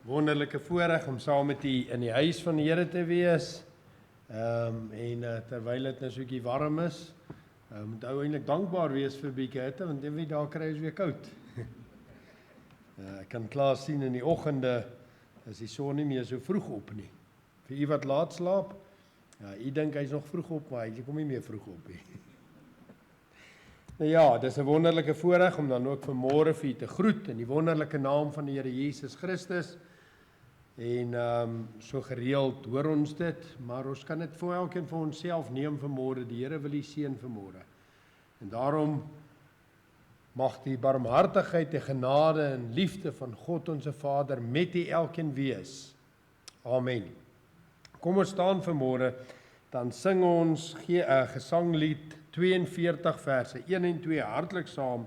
Wonderlike voorreg om saam met u in die huis van die Here te wees. Terwyl dit nou so 'n bietjie warm is, moet ou eintlik dankbaar wees vir 'n bietjie hitte, want eendag daar kry ons weer koud. Ek kan klaar sien in die oggende is die son nie meer so vroeg op nie. Vir u wat laat slaap, ja, u dink hy's nog vroeg op, maar hy kom nie meer vroeg op nie. Nou ja, dis 'n wonderlike voorreg om dan ook vanmôre vir u te groet in die wonderlike naam van die Here Jesus Christus. En so gereeld hoor ons dit, maar ons kan dit vir elkeen vir onsself neem vanmôre. Die Here wil u seën vanmôre. En daarom mag die barmhartigheid, die genade en liefde van God ons Vader met u elkeen wees. Amen. Kom ons staan vanmôre, dan sing ons gesanglied 42 verse 1 en 2 hartlik saam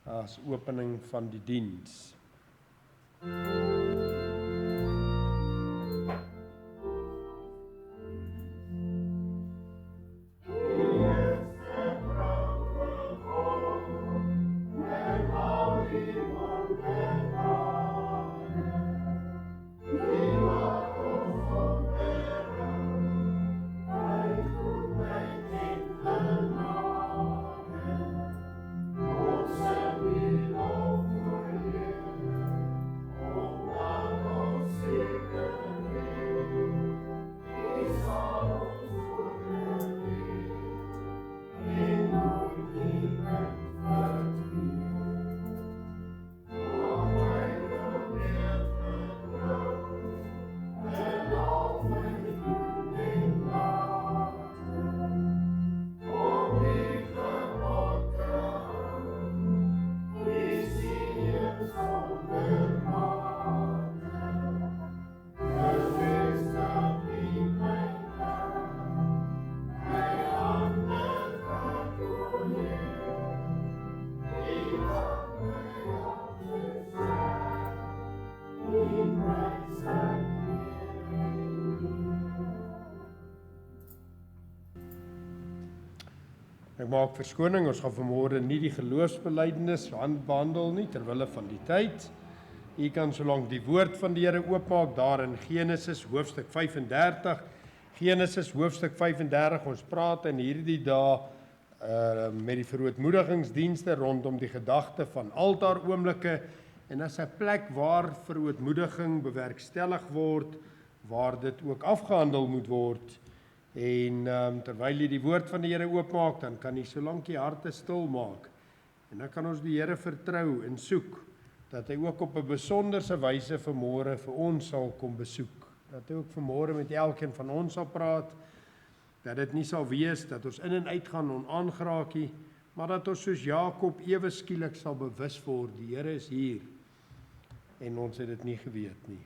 as opening van die diens. Ek maak verskoning, ons gaan vanmôre nie die geloofsbelijdenis behandel nie, terwille van die tyd. U kan solank die woord van die Here oopmaak, daar in Genesis hoofstuk 35. Genesis hoofstuk 35, ons praat in hierdie dae met die verootmoedigingsdienste rondom die gedagte van altaaroomblikke, en as 'n plek waar verootmoediging bewerkstellig word, waar dit ook afgehandel moet word. En terwyl jy die woord van die Here oopmaak, dan kan jy solank jy harte stil maak. En dan kan ons die Here vertrou en soek, dat hy ook op 'n besonderse wyse vanmôre vir ons sal kom besoek. Dat hy ook vanmôre met elkeen van ons sal praat, dat dit nie sal wees dat ons in en uit gaan onaangeraak nie, maar dat ons soos Jakob ewe skielik sal bewus word, die Here is hier, en ons het dit nie geweet nie.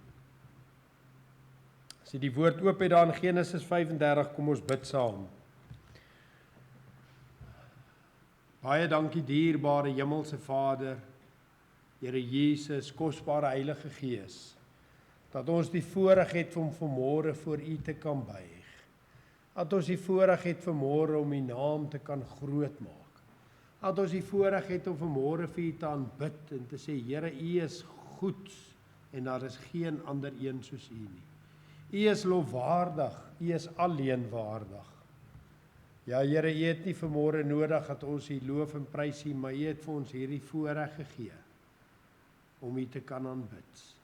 As jy die woord oop het daar in Genesis 35, kom ons bid saam. Baie dankie dierbare Hemelse Vader, Here Jesus, kosbare Heilige Gees, dat ons die voorreg het om vanmôre voor U te kan buig. Dat ons die voorreg het vanmôre om U naam te kan grootmaak. Dat ons die voorreg het om vanmôre vir U te aanbid en te sê, Here, U is goed en daar is geen ander een soos U nie. U is lofwaardig, U is alleen waardig. Ja, Here, U het nie vanmôre nodig dat ons U loof en prys nie, maar U het vir ons hierdie voorreg gegee om U te kan aanbid.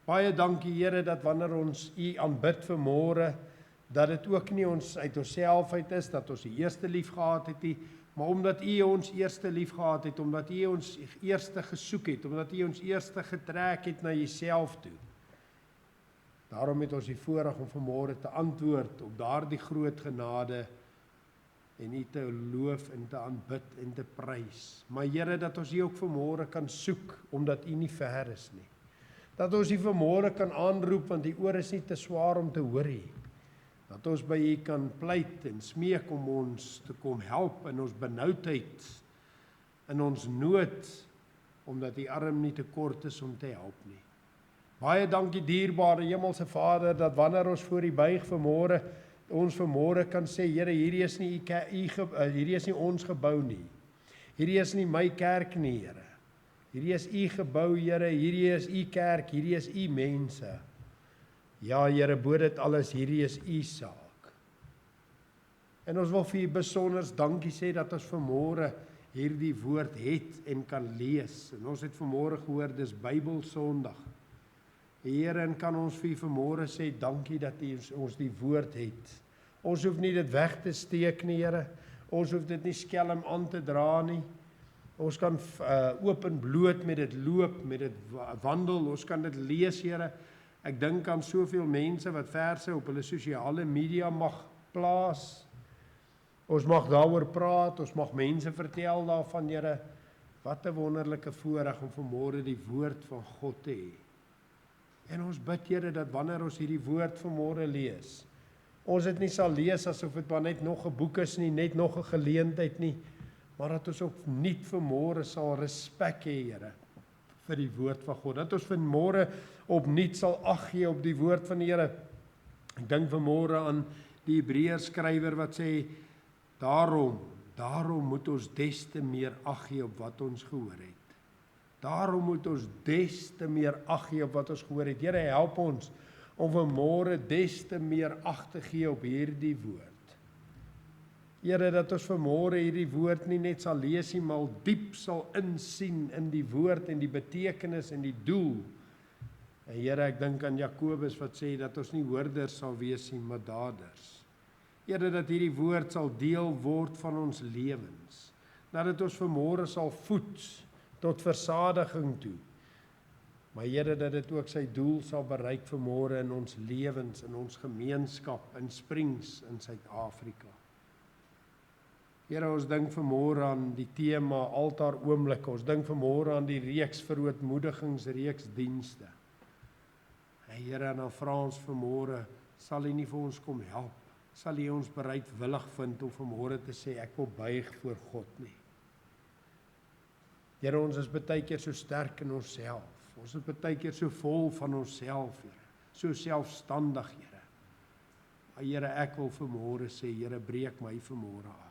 Baie dankie, Here, dat wanneer ons U aanbid vanmôre, dat dit ook nie ons uit onsself uit is, dat ons die eerste lief gehad het nie, maar omdat U ons eerste lief gehad het, omdat U ons eerste gesoek het, omdat U ons eerste getrek het na Jouself toe. Daarom het ons die voorreg om vanmôre te antwoord op daardie groot genade en U te loof en te aanbid en te prys. Maar Here, dat ons U ook vanmôre kan soek, omdat U nie ver is nie. Dat ons U vanmôre kan aanroep, want die oor is nie te swaar om te hoor nie. Dat ons by U kan pleit en smeek om ons te kom help in ons benoudheid, in ons nood, omdat U arm nie te kort is om te help nie. Baie dankie dierbare Hemelse Vader, dat wanneer ons voor U buig vanmôre, ons vanmôre kan sê, Here, hierdie is nie ons gebou nie. Hierdie is nie my kerk nie, Here. Hierdie is u gebou, Here, hierdie is u kerk, hierdie is u mense. Ja, Here, bo dit alles, hierdie is u saak. En ons wil vir u besonder dankie sê dat ons vanmôre hierdie woord het en kan lees. En ons het vanmôre gehoor, dis Bybelsondag. Here, en kan ons vir u vanmôre sê, dankie dat u ons die woord het. Ons hoef nie dit weg te steek nie, Here. Ons hoef dit nie skelm aan te dra nie. Ons kan oop en bloot met dit loop, met dit wandel. Ons kan dit lees, Here. Ek dink aan soveel mense wat verse op hulle sosiale media mag plaas. Ons mag daaroor praat, ons mag mense vertel daarvan, Here. Wat 'n wonderlike voorreg om vanmôre die woord van God te hê. En ons bid, Here, dat wanneer ons hierdie woord vanmôre lees, ons dit nie sal lees asof dit maar net nog 'n boek is nie, net nog 'n geleentheid nie, maar dat ons opnuut vanmôre sal respek hê, Here, vir die woord van God. Dat ons vanmôre opnuut sal ag gee op die woord van die Here. Ek dink vanmôre aan die Hebreërs skrywer wat sê, Daarom moet ons des te meer ag gee op wat ons gehoor het. Daarom moet ons des te meer ag gee op wat ons gehoor het. Here, help ons om vanmôre des te meer ag te gee op hierdie woord. Here, dat ons vanmôre hierdie woord nie net sal lees nie, maar diep sal insien in die woord en die betekenis en die doel. En Here, ek dink aan Jakobus wat sê dat ons nie hoorders sal wees nie, maar daders. Here, dat hierdie woord sal deel word van ons lewens. Dat dit ons vanmôre sal voed tot versadiging toe. Maar Here, dat dit ook sy doel sal bereik vanmôre in ons lewens, in ons gemeenskap, in Springs, in Suid-Afrika. Here, ons dink vanmôre aan die tema altaar oomblikke. Ons dink vanmôre aan die reeks verootmoedigingsreeks dienste. En Here, en dan vra ons vanmôre, sal U nie vir ons kom help? Sal U ons bereidwillig vind om vanmôre te sê, ek wil buig voor God nie. Here, ons is baie keer so sterk in onsself. Ons is baie keer so vol van onsself, Here. So selfstandig, Here. Maar Here, ek wil vanmôre sê, Here, breek my vanmôre af.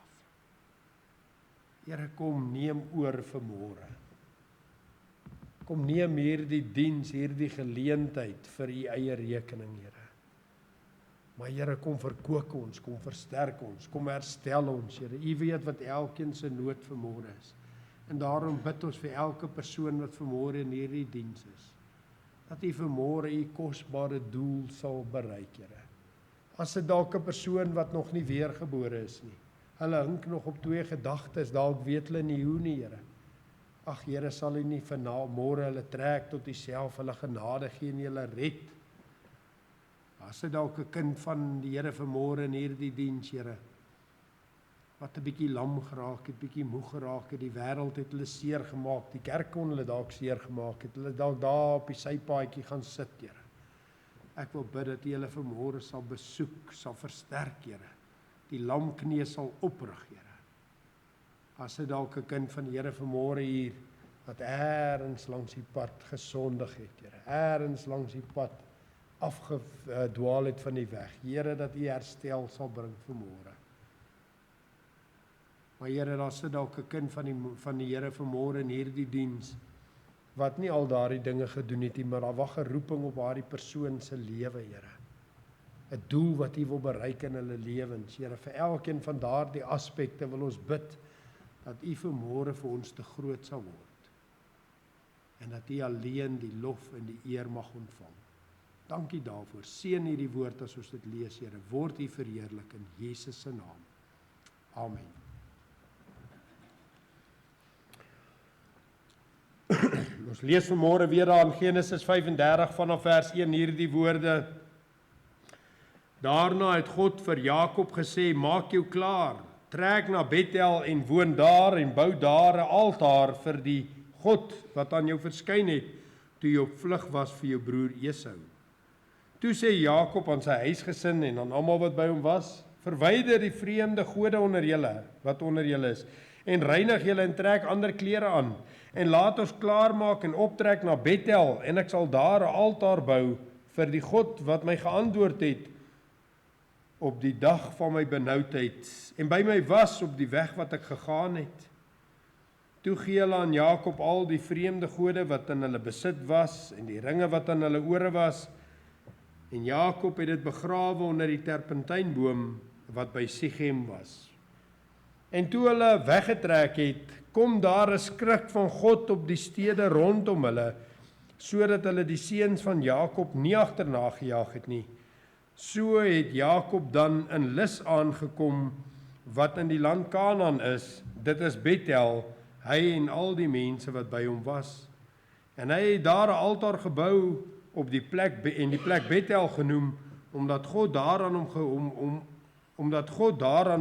Here, kom neem oor vanmôre. Kom neem hierdie diens, hierdie geleentheid vir U eie rekening, Here. Maar Here, kom verkoop ons, kom versterk ons, kom herstel ons, Here. U weet wat elkeen se nood vanmôre is. En daarom bid ons vir elke persoon wat vanmôre in hierdie diens is, dat U vanmôre U kosbare doel sal bereik, Here. As dit dalk 'n persoon wat nog nie weergebore is nie, hulle hink nog op 2 gedagtes, dalk weet hulle nie hoe nie, Here. Ag Here, sal U nie vanmôre hulle trek tot U self, hulle genade gee en hulle red. As dit dalk 'n kind van die Here vanmôre in hierdie diens, Here, wat 'n bietjie lam geraak het, bietjie moeg geraak het, die wêreld het hulle seer gemaak, die kerk kon hulle dalk seer gemaak het, hulle dalk daar op die sypaadjie gaan sit, Here. Ek wil bid dat U hulle vanmôre sal besoek, sal versterk, Here. Die lam knie sal oprig, Here. As dit dalk 'n kind van die Here vanmôre hier, wat eers langs die pad gesondig het, Here, eers langs die pad afgedwaal het van die weg, Here, dat U herstel sal bring vanmôre. Maar Here, daar sit dalk 'n kind van die Here vanmôre in hierdie diens, wat nie al daardie dinge gedoen het nie, maar daar wag 'n roeping op daardie persoon se lewe, Here. 'n Doel wat U wil bereik in hulle lewens, Here. Vir elkeen van daardie aspekte wil ons bid, dat U vanmôre vir ons te groot sal word. En dat U alleen die lof en die eer mag ontvang. Dankie daarvoor. Seën hierdie woord as ons dit lees, Here. Word U verheerlik in Jesus se naam. Amen. Ons lees vanmôre weer daar in Genesis 35 vanaf vers 1 hierdie woorde. Daarna het God vir Jakob gesê, maak jou klaar, trek na Bethel en woon daar en bou daar 'n altaar vir die God wat aan jou verskyn het, toe jy op vlug was vir jou broer Esau. Toe sê Jakob aan sy huisgesin en aan almal wat by hom was, verwyder die vreemde gode onder julle, wat onder julle is, en reinig julle en trek ander klere aan, en laat ons klaarmaak en optrek na Bethel, en ek sal daar 'n altaar bou vir die God wat my geantwoord het op die dag van my benoudheid, en by my was op die weg wat ek gegaan het. Toe gee hulle aan Jakob al die vreemde gode wat in hulle besit was en die ringe wat aan hulle ore was. En Jakob het dit begrawe onder die terpentynboom wat by Sichem was. En toe hulle weggetrek het, kom daar 'n skrik van God op die stede rondom hulle, sodat hulle die seuns van Jakob nie agterna gejaag het nie. So het Jakob dan in Lus aangekom, wat in die land Kanaan is, dit is Bethel, hy en al die mense wat by hom was. En hy het daar 'n altaar gebou op die plek en die plek Bethel genoem, omdat God daaraan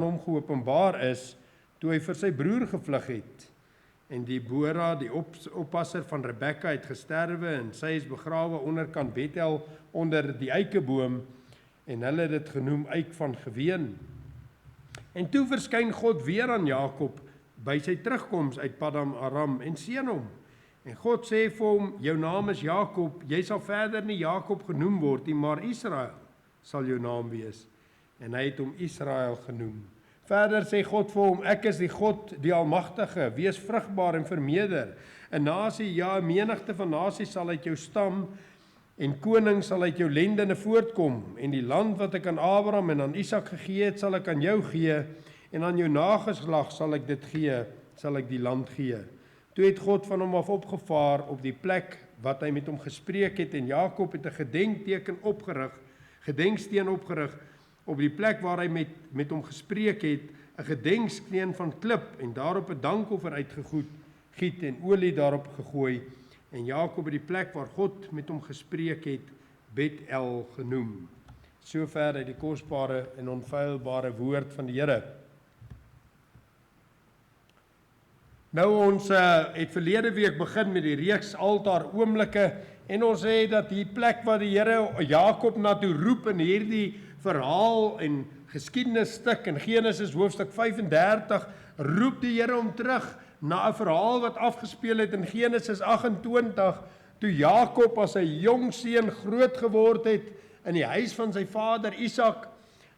hom geopenbaar is, toe hy vir sy broer gevlug het. En Debora, die oppasser van Rebekka, het gesterwe en sy is begrawe onderkant Bethel onder die eikeboom, en hulle het dit genoem Eik van Geween. En toe verskyn God weer aan Jakob by sy terugkoms uit Paddan Aram en seën hom. En God sê vir hom, jou naam is Jakob, jy sal verder nie Jakob genoem word nie, maar Israel sal jou naam wees. En hy het hom Israel genoem. Verder sê God vir hom, ek is die God, die Almagtige, wees vrugbaar en vermeerder. 'n nasie, ja, 'n menigte van nasies sal uit jou stam, en koning sal uit jou lendene voortkom, en die land wat ek aan Abraham en aan Isak gegee het, sal ek aan jou gee, en aan jou nageslag sal ek dit gee, sal ek die land gee. Toe het God van hom af opgevaar op die plek wat hy met hom gespreek het, en Jakob het 'n gedenksteen opgerig, op die plek waar hy met hom gespreek het, 'n gedenksteen van klip, en daarop 'n dankoffer uitgegiet en olie daarop gegooi, en Jakob het die plek waar God met hom gespreek het, Bethel genoem. Sover uit die kosbare en onfeilbare woord van die Here. Nou ons het verlede week begin met die reeks altaar oomblikke, en ons sê dat die plek waar die Here Jakob na toe roep in hierdie verhaal en geskiedenisstuk in Genesis hoofstuk 35, roep die Here hom terug na 'n verhaal wat afgespeel het in Genesis 28, toe Jakob as 'n jong seun groot geword het in die huis van sy vader Isak,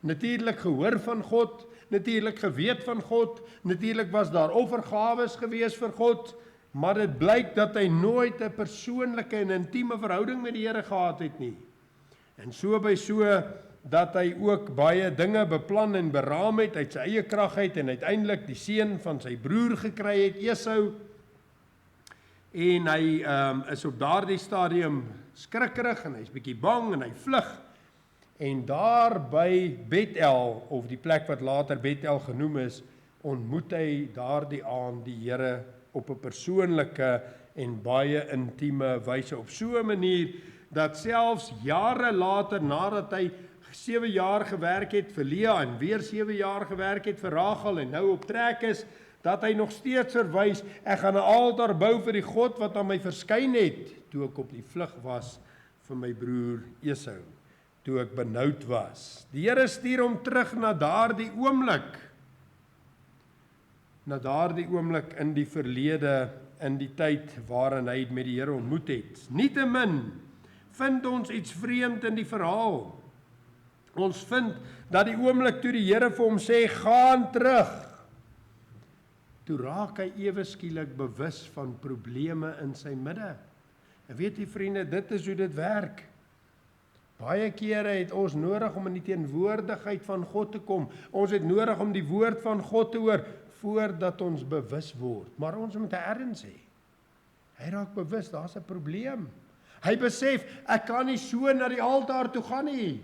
natuurlik gehoor van God, natuurlik geweet van God, natuurlik was daar offergawes gewees vir God, maar dit blyk dat hy nooit 'n persoonlike en intieme verhouding met die Here gehad het nie. En so by so dat hy ook baie dinge beplan en beraam het uit sy eie krag uit, en uiteindelik die seun van sy broer gekry het, Esau. En hy is op daardie stadium skrikkerig, en hy's bietjie bang, en hy vlug. En daar by Bethel, of die plek wat later Bethel genoem is, ontmoet hy daardie aand die Here op 'n persoonlike en baie intieme wyse, op so 'n manier dat selfs jare later, nadat hy 7 jaar gewerk het vir Lea en weer 7 jaar gewerk het vir Rachel en nou op trek is, dat hy nog steeds verwys, ek gaan 'n altaar bou vir die God wat aan my verskyn het, toe ek op die vlug was vir my broer Esau, toe ek benoud was. Die Here stuur hom terug na daardie oomblik in die verlede, in die tyd waarin hy met die Here ontmoet het. Nietemin vind ons iets vreemd in die verhaal. Ons vind dat die oomblik toe die Here vir hom sê, gaan terug, toe raak hy ewe skielik bewus van probleme in sy midde. En weet jy vriende, dit is hoe dit werk. Baie kere het ons nodig om in die teenwoordigheid van God te kom. Ons het nodig om die woord van God te hoor, voordat ons bewus word. Maar ons moet erns hê. Hy raak bewus, daar's 'n probleem. Hy besef, ek kan nie so na die altaar toe gaan nie.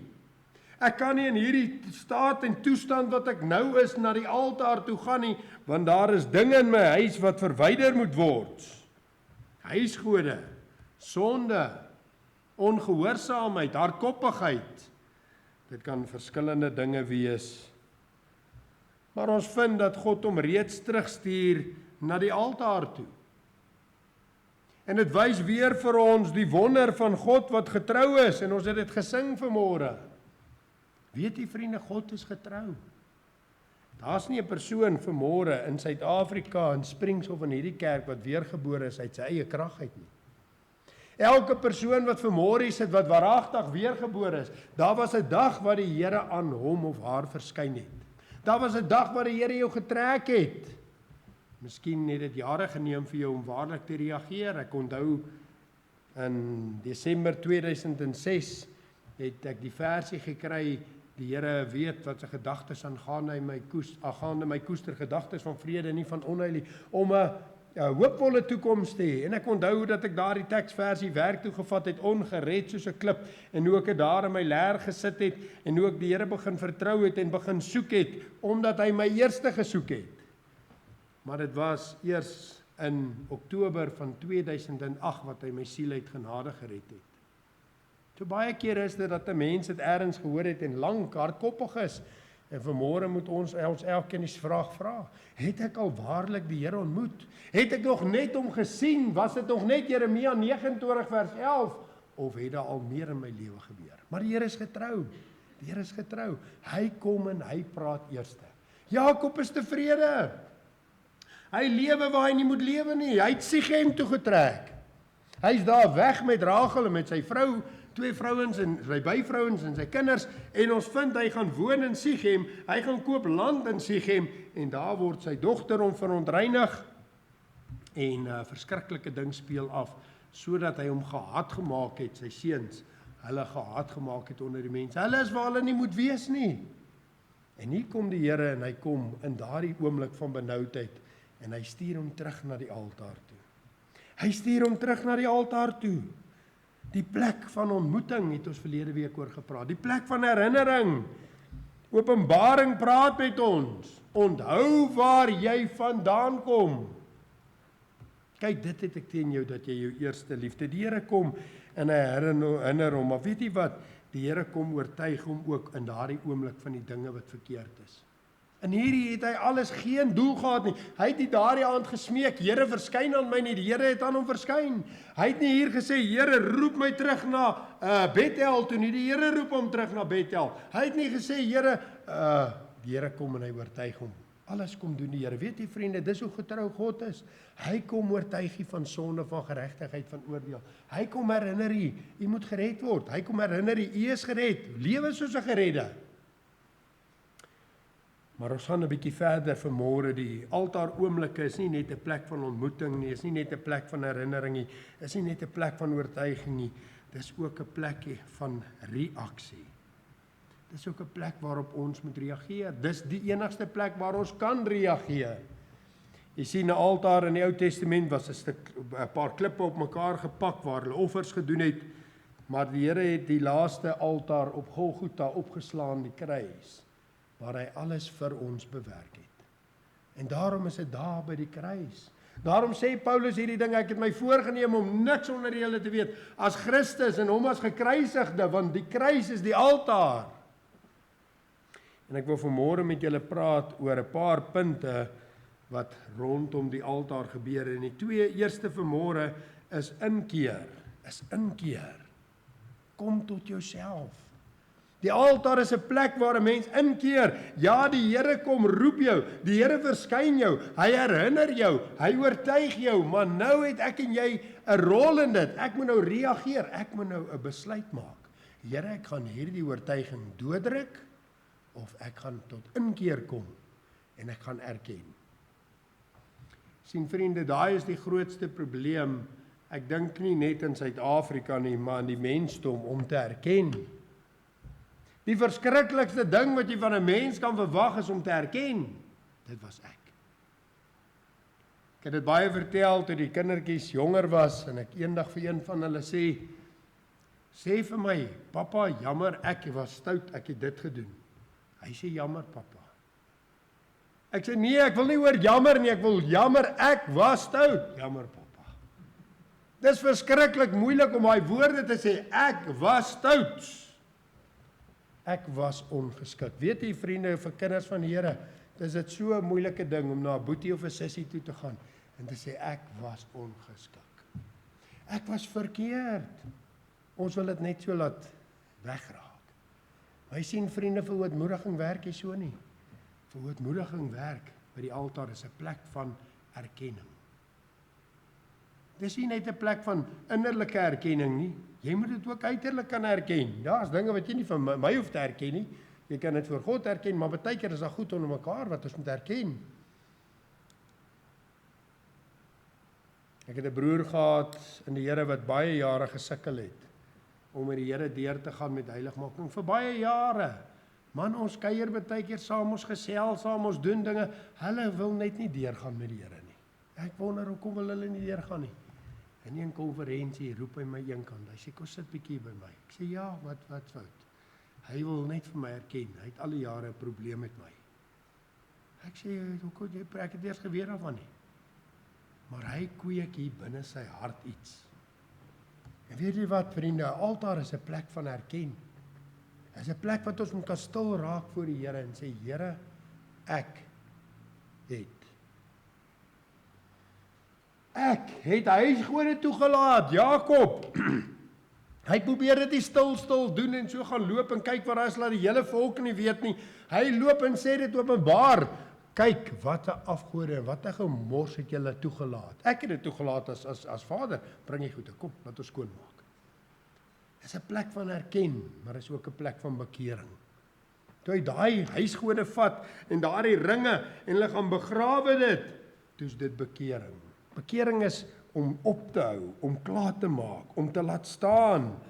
Ek kan nie in hierdie staat en toestand wat ek nou is, na die altaar toe gaan nie, want daar is dinge in my huis wat verwyder moet word. Huisgode, sonde, ongehoorsaamheid, hardkoppigheid. Dit kan verskillende dinge wees. Maar ons vind dat God hom reeds terugstuur na die altaar toe. En dit wys weer vir ons die wonder van God wat getrou is, en ons het dit gesing vanmôre. Weet jy vriende, God is getrou. Daar's nie 'n persoon vanmôre in Suid-Afrika, in Springs of in hierdie kerk, wat weergebore is uit sy eie krag uit nie. Elke persoon wat vanmôre sit, wat waaragtig weergebore is, daar was 'n dag wat die Here aan hom of haar verskyn het. Daar was 'n dag wat die Here jou getrek het. Miskien het dit jare geneem vir jou om waarlik te reageer. Ek onthou in Desember 2006 het ek die versie gekry, die Here weet wat sy gedagtes aangaande my koester gedagtes van vrede, nie van onheil nie, om 'n hoopvolle toekoms te hê. En ek onthou dat ek daardie teksversie werk toe gevat het, ongered soos 'n klip, en hoe ek daar in my leer gesit het, en hoe ek die Here begin vertrou het en begin soek het, omdat hy my eerste gesoek het. Maar dit was eers in Oktober van 2008 wat hy my siel uit genade gered het. So baie keer is dit dat 'n mens dit ergens gehoor het en lank hardkoppig is, en vanmôre moet ons elkeen die vraag vra, het ek al waarlik die Here ontmoet? Het ek nog net hom gesien? Was dit nog net Jeremia 29 vers 11? Of het daar al meer in my lewe gebeur? Maar die Here is getrou. Die Here is getrou. Hy kom en hy praat eerste. Jakob is tevrede. Hy lewe waar hy nie moet lewe nie. Hy het Sichem toe getrek. Hy's daar weg met Rachel en met sy vrou, 2 vrouens en sy byvrouens en sy kinders, en ons vind hy gaan woon in Sichem, hy gaan koop land in Sichem, en daar word sy dogter om verontreinig, en verskriklike ding speel af, sodat hy hom gehaat gemaak het, sy seuns, hulle gehaat gemaak het onder die mense. Hulle is waar hulle nie moet wees nie. En hier kom die Here, en hy kom in daardie oomblik van benoudheid, en hy stuur hom terug na die altaar toe. Hy stuur hom terug na die altaar toe. Die plek van ontmoeting het ons verlede week oor gepraat. Die plek van herinnering. Openbaring praat met ons. Onthou waar jy vandaan kom. Kyk, dit het ek teen jou, dat jy jou eerste liefde. Die Here kom en hy herinner hom. Maar weet jy wat? Die Here kom oortuig hom ook in daardie oomblik van die dinge wat verkeerd is. En hierdie het hy alles geen doel gehad nie. Hy het nie daardie aand gesmeek, Here verskyn aan my nie, die Here het aan hom verskyn. Hy het nie hier gesê, Here roep my terug na Bethel toe nie, die Here roep hom terug na Bethel. Hy het nie gesê, Here, die Here kom en hy oortuig hom. Alles kom doen die Here. Weet jy vriende, dis hoe getrou God is. Hy kom oortuig jy van sonde, van geregtigheid, van oordeel. Hy kom herinner jy moet gered word. Hy kom herinner jy is gered. Lewe soos 'n geredde. Maar ons gaan 'n bietjie verder vanmôre. Die altaar oomblikke is nie net 'n plek van ontmoeting nie, is nie net 'n plek van herinnering nie, is nie net 'n plek van oortuiging nie, dis ook 'n plekkie van reaksie. Dis ook 'n plek waarop ons moet reageer. Dis die enigste plek waar ons kan reageer. Jy sien 'n altaar in die Ou Testament was 'n paar klippe op mekaar gepak waar hulle offers gedoen het, maar die Here het die laaste altaar op Golgotha opgeslaan, die kruis, waar hy alles vir ons bewerk het. En daarom is dit daar by die kruis. Daarom sê Paulus hierdie ding, ek het my voorgenem om niks onder julle te weet as Christus en hom as gekruisigde, want die kruis is die altaar. En ek wil vanmôre met julle praat oor 'n paar punte wat rondom die altaar gebeur. En die 2 eerste vanmôre is inkeer. Kom tot jouself. Die altaar is 'n plek waar 'n mens inkeer. Ja, die Here kom roep jou, die Here verskyn jou, hy herinner jou, hy oortuig jou, maar nou het ek en jy 'n rol in dit. Ek moet nou reageer, ek moet nou 'n besluit maak. Here, ek gaan hierdie oortuiging dooddruk, of ek gaan tot inkeer kom, en ek gaan erken. Sien vriende, daai is die grootste probleem, ek dink nie net in Suid-Afrika nie, maar in die mensdom, om te erken. Die verskriklikste ding wat jy van 'n mens kan verwag is om te erken. Dit was ek. Ek het dit baie vertel toe die kindertjies jonger was, en ek eendag vir een van hulle sê vir my, pappa, jammer, ek was stout, ek het dit gedoen. Hy sê, jammer pappa. Ek sê, nee, ek wil nie oor jammer nie, ek wil jammer, ek was stout. Jammer pappa. Dis verskriklik moeilik om daai woorde te sê, ek was stout. Ek was ongeskik. Weet jy vriende, vir kinders van die Here, dis dit so 'n moeilike ding om na 'n boetie of 'n sussie toe te gaan en te sê ek was ongeskik. Ek was verkeerd. Ons wil dit net so laat wegraak. Maar jy sien vriende, vir ootmoediging werk jy so nie. Vir ootmoediging werk by die altaar is 'n plek van erkenning. Dis nie net 'n plek van innerlike erkenning nie. Jy moet dit ook uiterlik kan erken. Ja, as dinge wat jy nie van my hoef te erken nie. Jy kan dit voor God erken, maar baie keer is dit goed onder mekaar wat ons moet erken. Ek het 'n broer gehad in die Here wat baie jare gesukkel het om met die Here deur te gaan met heiligmaking vir baie jare. Man, ons kuier baie keer saam, ons gesels saam, ons doen dinge. Hulle wil net nie deurgaan met die Here nie. Ek wonder hoekom wil hulle nie deurgaan nie. In 'n konferensie roep hy my eenkant. Hy sê kom sit bietjie by my. Ek sê ja, wat fout? Hy wil net vir my erken. Hy het al die jare 'n probleem met my. Ek sê hoekom jy ek het eers geweet daarvan nie. Maar hy kweek hier binne sy hart iets. En weet jy wat, vriende, 'n altaar is 'n plek van erken. Dit is 'n plek wat ons moet kan stil raak voor die Here en sê, Here, ek het huisgode toegelaat, Jakob. Hy probeer dit nie stil doen en so gaan loop en kyk wat daar is, laat die hele volk nie weet nie. Hy loop en sê dit openbaar. Kyk, wat 'n afgode en wat 'n gemors het julle toegelaat. Ek het dit toegelaat as vader. Bring jy goed, kom, laat ons skoon maak. Dit is 'n plek van erken, maar is ook 'n plek van bekering. Toe hy daai huisgode vat en daardie ringe en hulle gaan begrawe dit, toe is dit bekering. Bekering is om op te hou, om klaar te maak, om te laat staan.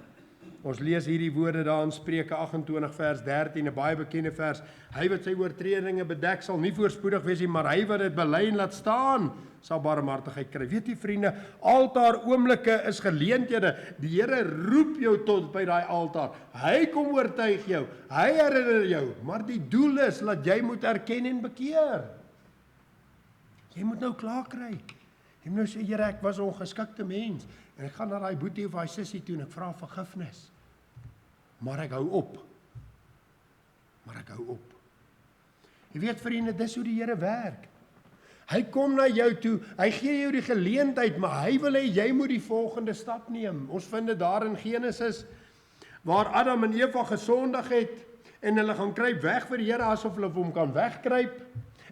Ons lees hierdie woorde daar in Spreuke 28 vers 13, 'n baie bekende vers. Hy wat sy oortredinge bedek sal nie voorspoedig wees nie, maar hy wat dit bely en laat staan, sal barmhartigheid kry. Weet jy vriende, altaar oomblikke is geleenthede. Die Here roep jou tot by daai altaar. Hy kom oortuig jou, hy herinner jou, maar die doel is dat jy moet erken en bekeer. Jy moet nou klaar kry. Jy moet nou sê, Here, ek was 'n ongeskikte mens en ek gaan na daai boetie of daai sussie toe en ek vra vergifnis. Maar ek hou op. Jy weet vriende, dis hoe die Here werk. Hy kom na jou toe, hy gee jou die geleentheid, maar hy wil hê jy moet die volgende stap neem. Ons vind dit daar in Genesis, waar Adam en Eva gesondig het, en hulle gaan kruip weg vir die Here, asof hulle hom kan wegkruip,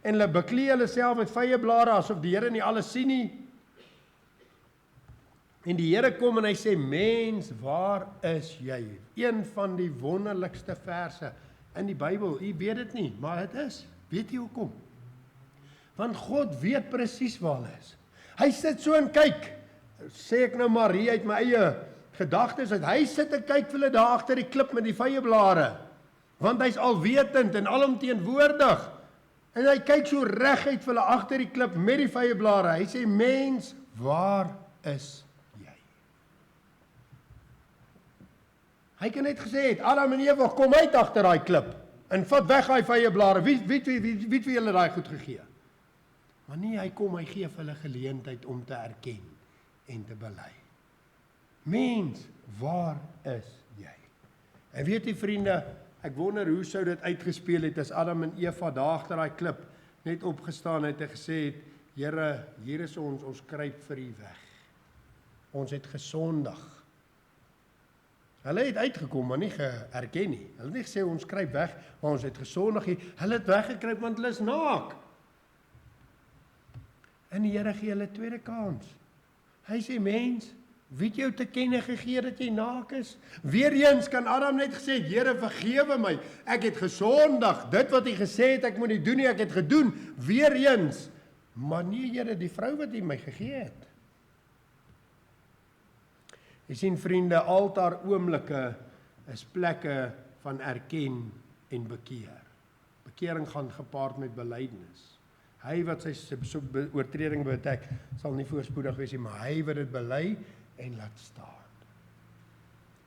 en hulle beklee hulle self met vyeblare, asof die Here nie alles sien nie. En die Here kom en hy sê, mens, waar is jy? Een van die wonderlikste verse in die Bybel. U weet dit nie, maar dit is. Weet jy hoekom? Want God weet presies waar hulle is. Hy sit so en kyk, sê ek nou maar hier uit my eie gedagtes, hy sit en kyk vir hulle daar agter die klip met die vyeblare. Want hy's alwetend en alomteenwoordig. En hy kyk so reguit vir hulle agter die klip met die vyeblare. Hy sê, mens, waar is hy kan net gesê het, Adam en Eva, kom uit agter daai klip en vat weg daai vyeblare. Wie het vir julle daai goed gegee? Maar nee, hy kom, hy gee vir hulle geleentheid om te erken en te bely. Mens, waar is jy? En weet jy vriende, ek wonder hoe sou dit uitgespeel het as Adam en Eva daar agter daai klip net opgestaan het en gesê het, Here, hier is ons kruip vir U weg. Ons het gesondig. Hulle het uitgekom, maar nie geerken nie. Hulle het nie gesê, ons kruip weg, maar ons het gesondig nie. Hulle het weggekruip, want hulle is naak. En die Here gee hulle tweede kans. Hy sê, mens, wie het jou te kenne gegee dat jy naak is? Weereens kan Adam net gesê, Here, vergewe my, ek het gesondig, dit wat hy gesê het, ek moet nie doen nie, ek het gedoen, weereens. Maar nie, Here, die vrou wat hy my gegee het. Jy sien vriende, altaar oomblikke is plekke van erken en bekeer. Bekering gaan gepaard met belydenis. Hy wat sy oortreding bedek, sal nie voorspoedig wees nie, maar hy wat dit bely en laat staan.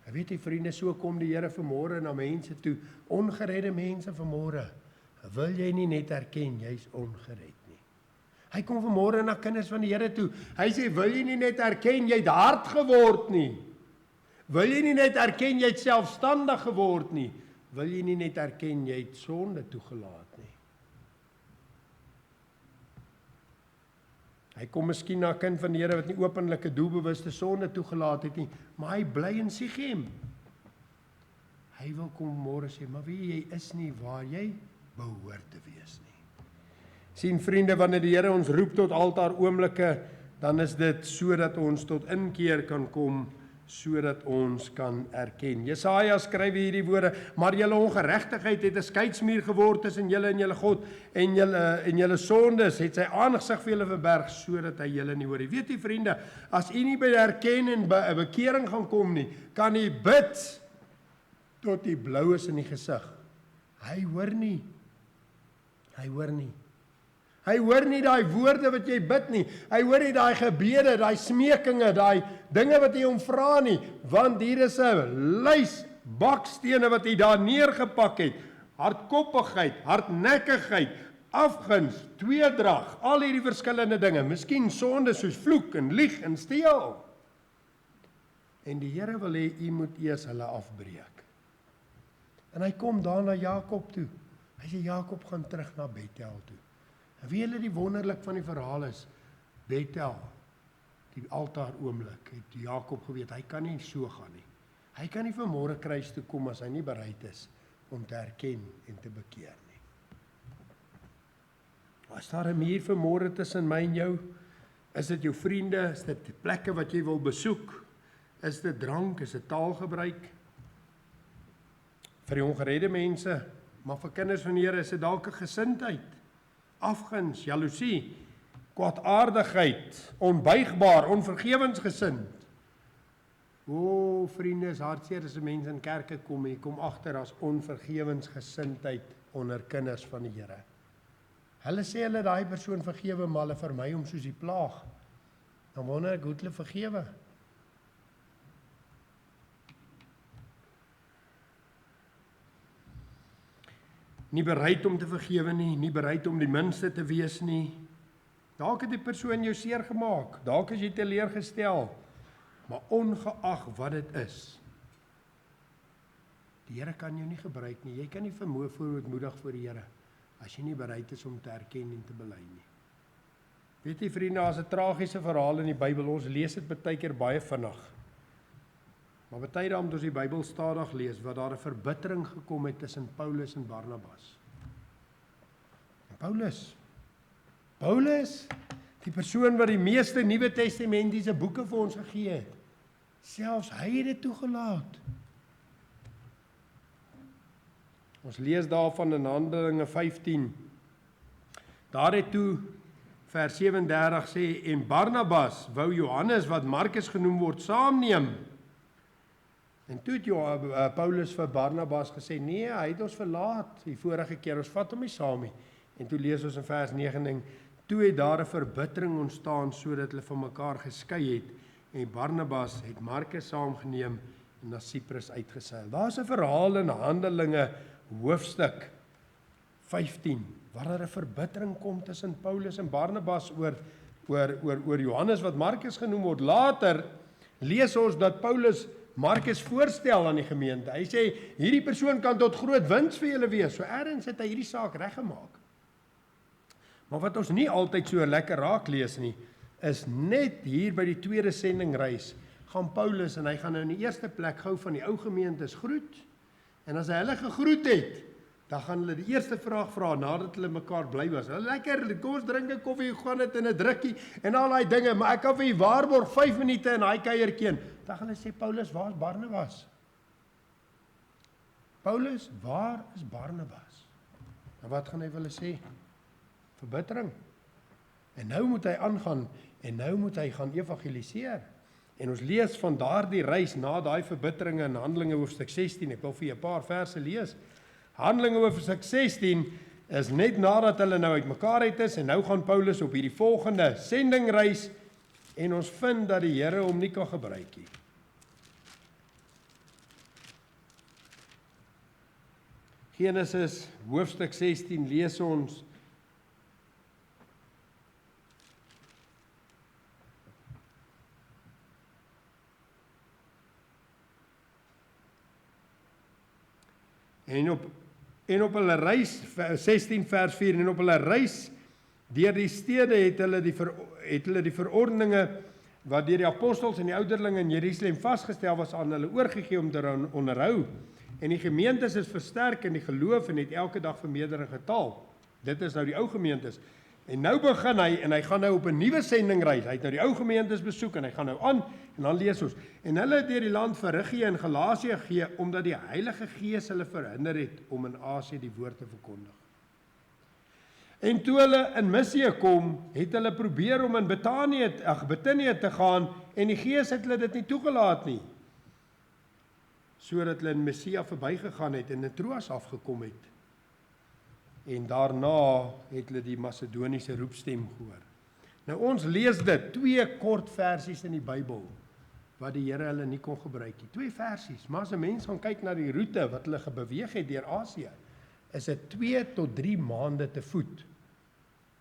En weet jy vriende, so kom die Here vanmôre na mense toe, ongeredde mense vanmôre. Wil jy nie net erken, jy's ongered? Hy kom vanmôre na kinders van die Here toe. Hy sê, wil jy nie net erken, jy het hard geword nie? Wil jy nie net erken, jy het selfstandig geword nie? Wil jy nie net erken, jy het sonde toegelaat nie? Hy kom miskien na 'n kind van die Here wat nie openlike doelbewuste sonde toegelaat het nie, maar hy bly in Sichem. Hy wil kom môre sê, maar wie jy is nie waar jy behoort te wees nie. Sien vriende, wanneer die Here ons roep tot altaar oomblikke, dan is dit sodat ons tot inkeer kan kom sodat ons kan erken. Jesaja skryf hierdie woorde, maar julle ongeregtigheid het 'n skeidsmuur geword tussen julle en julle God, en julle sondes het sy aangesig vir julle verberg, sodat hy julle nie hoor nie. Weet jy vriende, as u nie by erken en bekering gaan kom nie, kan u bid tot die blou is in die gesig. Hy hoor nie. Hy hoor nie. Hy hoor nie daai woorde wat jy bid nie. Hy hoor nie daai gebede, daai smekinge, daai dinge wat jy hom vra nie, want hier is 'n lys bakstene wat hy daar neergepak het. Hardkoppigheid, hardnekkigheid, afguns, tweedrag, al hierdie verskillende dinge. Miskien sonde soos vloek en lieg en steel. En die Here wil hê u moet eers hulle afbreek. En hy kom daar na Jakob toe. Hy sê Jakob gaan terug na Bethel toe. En wie julle die wonderlik van die verhaal is, Bethel, die altaar oomblik, het Jakob geweet, hy kan nie so gaan nie. Hy kan nie vanmôre kruis toe kom as hy nie bereid is om te erken en te bekeer nie. As daar 'n muur vanmôre tussen my en jou, is dit jou vriende, is dit plekke wat jy wil besoek, is dit drank, is dit taalgebruik, vir die ongeredde mense, maar vir kinders van die Here is dit dalk 'n gesindheid, afguns, jaloesie, kwaadaardigheid, onbuigbaar, onvergewensgesind. O, vriende, is hartseer as 'n mens in kerke kom en jy kom agter as onvergewensgesindheid onder kinders van die Here. Hulle sê hulle daai persoon vergewe, maar hulle vermy hom soos die plaag. Dan wonder ek hoe hulle vergewe. Nie bereid om te vergewe nie, nie bereid om die minste te wees nie. Dalk het die persoon jou seer gemaak, dalk is jy teleurgestel, maar ongeag wat dit is, die Here kan jou nie gebruik nie. Jy kan nie vermoë voormoedig voor die Here as jy nie bereid is om te erken en te bely nie. Weet jy vriende, as 'n tragiese verhaal in die Bybel, ons lees dit baie keer baie vinnig. Maar baie daarom as die Bybel stadig lees, wat daar 'n verbittering gekom het tussen Paulus en Barnabas. En Paulus, die persoon wat die meeste Nuwe Testamentiese boeke vir ons gegee het, selfs hy het dit toegelaat. Ons lees daarvan in Handelinge 15. Daar het toe vers 37 sê, en Barnabas wou Johannes wat Markus genoem word saamneem. En toe het Paulus vir Barnabas gesê, nee, hy het ons verlaat die vorige keer, ons vat hom nie saam nie. En toe lees ons in vers 9, toe het daar 'n verbittering ontstaan sodat hulle van mekaar geskei het en Barnabas het Markus saamgeneem en na Siprus uitgeseil. Daar's 'n verhaal in Handelinge hoofstuk 15 waar daar 'n verbittering kom tussen Paulus en Barnabas oor Johannes wat Markus genoem word. Later lees ons dat Paulus Markus voorstel aan die gemeente. Hy sê hierdie persoon kan tot groot wins vir julle wees. So ergens het hy hierdie saak reggemaak. Maar wat ons nie altyd so lekker raak lees nie, is net hier by die tweede sendingreis gaan Paulus en hy gaan nou in die eerste plek gou van die ou gemeentes groet. En as hy hulle gegroet het, dan gaan hulle die eerste vraag vra nadat hulle mekaar bly was. Hulle lekker, kom ons drink 'n koffie, gaan dit in 'n drukkie en al daai dinge, maar ek kan vir u waarborg 5 minute in daai kuiertjie. Dan gaan hulle sê Paulus, waar is Barnabas? Paulus, waar is Barnabas? En wat gaan hy vir hulle sê? Verbittering. En nou moet hy aangaan en nou moet hy gaan evangeliseer. En ons lees van daardie reis na daai verbitteringe in Handelinge hoofstuk 16. Ek wil vir julle 'n paar verse lees. Handelinge hoofstuk 16 is net nadat hulle nou uitmekaar uit is en nou gaan Paulus op hierdie volgende sendingreis en ons vind dat die Here hom nie kan gebruik nie. Genesis hoofstuk 16 lees ons En op hulle reis, 16 vers 4, en op hulle reis deur die stede het hulle die verordeninge wat deur die apostels en die ouderlinge in Jerusalem vasgestel was aan hulle oorgegee om te onderhou. En die gemeentes is versterk in die geloof en het elke dag vermeerder in getal. Dit is nou die ou gemeentes. En nou begin hy, en hy gaan nou op 'n nuwe sendingreis. Hy het nou die ou gemeentes besoek, en hy gaan nou aan, en dan lees ons. En hulle het deur die land Frigië en Galasië gegee, omdat die Heilige Gees hulle verhinder het om in Asië die woord te verkondig. En toe hulle in Misië kom, het hulle probeer om in Bethanië te gaan, en die Gees het hulle dit nie toegelaat nie, sodat hulle in Misia verbygegaan het en in Troas afgekom het. En daarna het hulle die Macedoniese roepstem gehoor. Nou ons lees dit, 2 kort versies in die Bybel, wat die Here hulle nie kon gebruik nie. 2 versies, maar as 'n mens gaan kyk na die roete wat hulle beweeg het deur Asië, is dit 2 tot 3 maande te voet,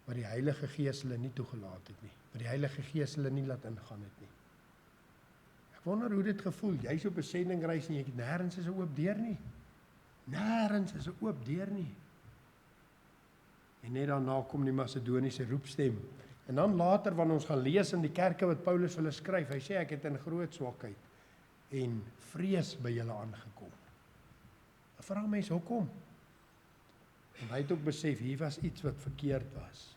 wat die Heilige Gees hulle nie toegelaat het nie, wat die Heilige Gees hulle nie laat ingaan het nie. Ek wonder hoe dit gevoel, jy's op 'n sendingreis en jy het nêrens is 'n oop deur nie. Nêrens is 'n oop deur nie. En net daarna kom die Macedoniese roepstem. En dan later, wanneer ons gaan lees in die kerke wat Paulus hulle skryf, hy sê, ek het in groot swakheid en vrees by julle aangekom. Dan vra mense, hoekom? En hy het ook besef, hier was iets wat verkeerd was.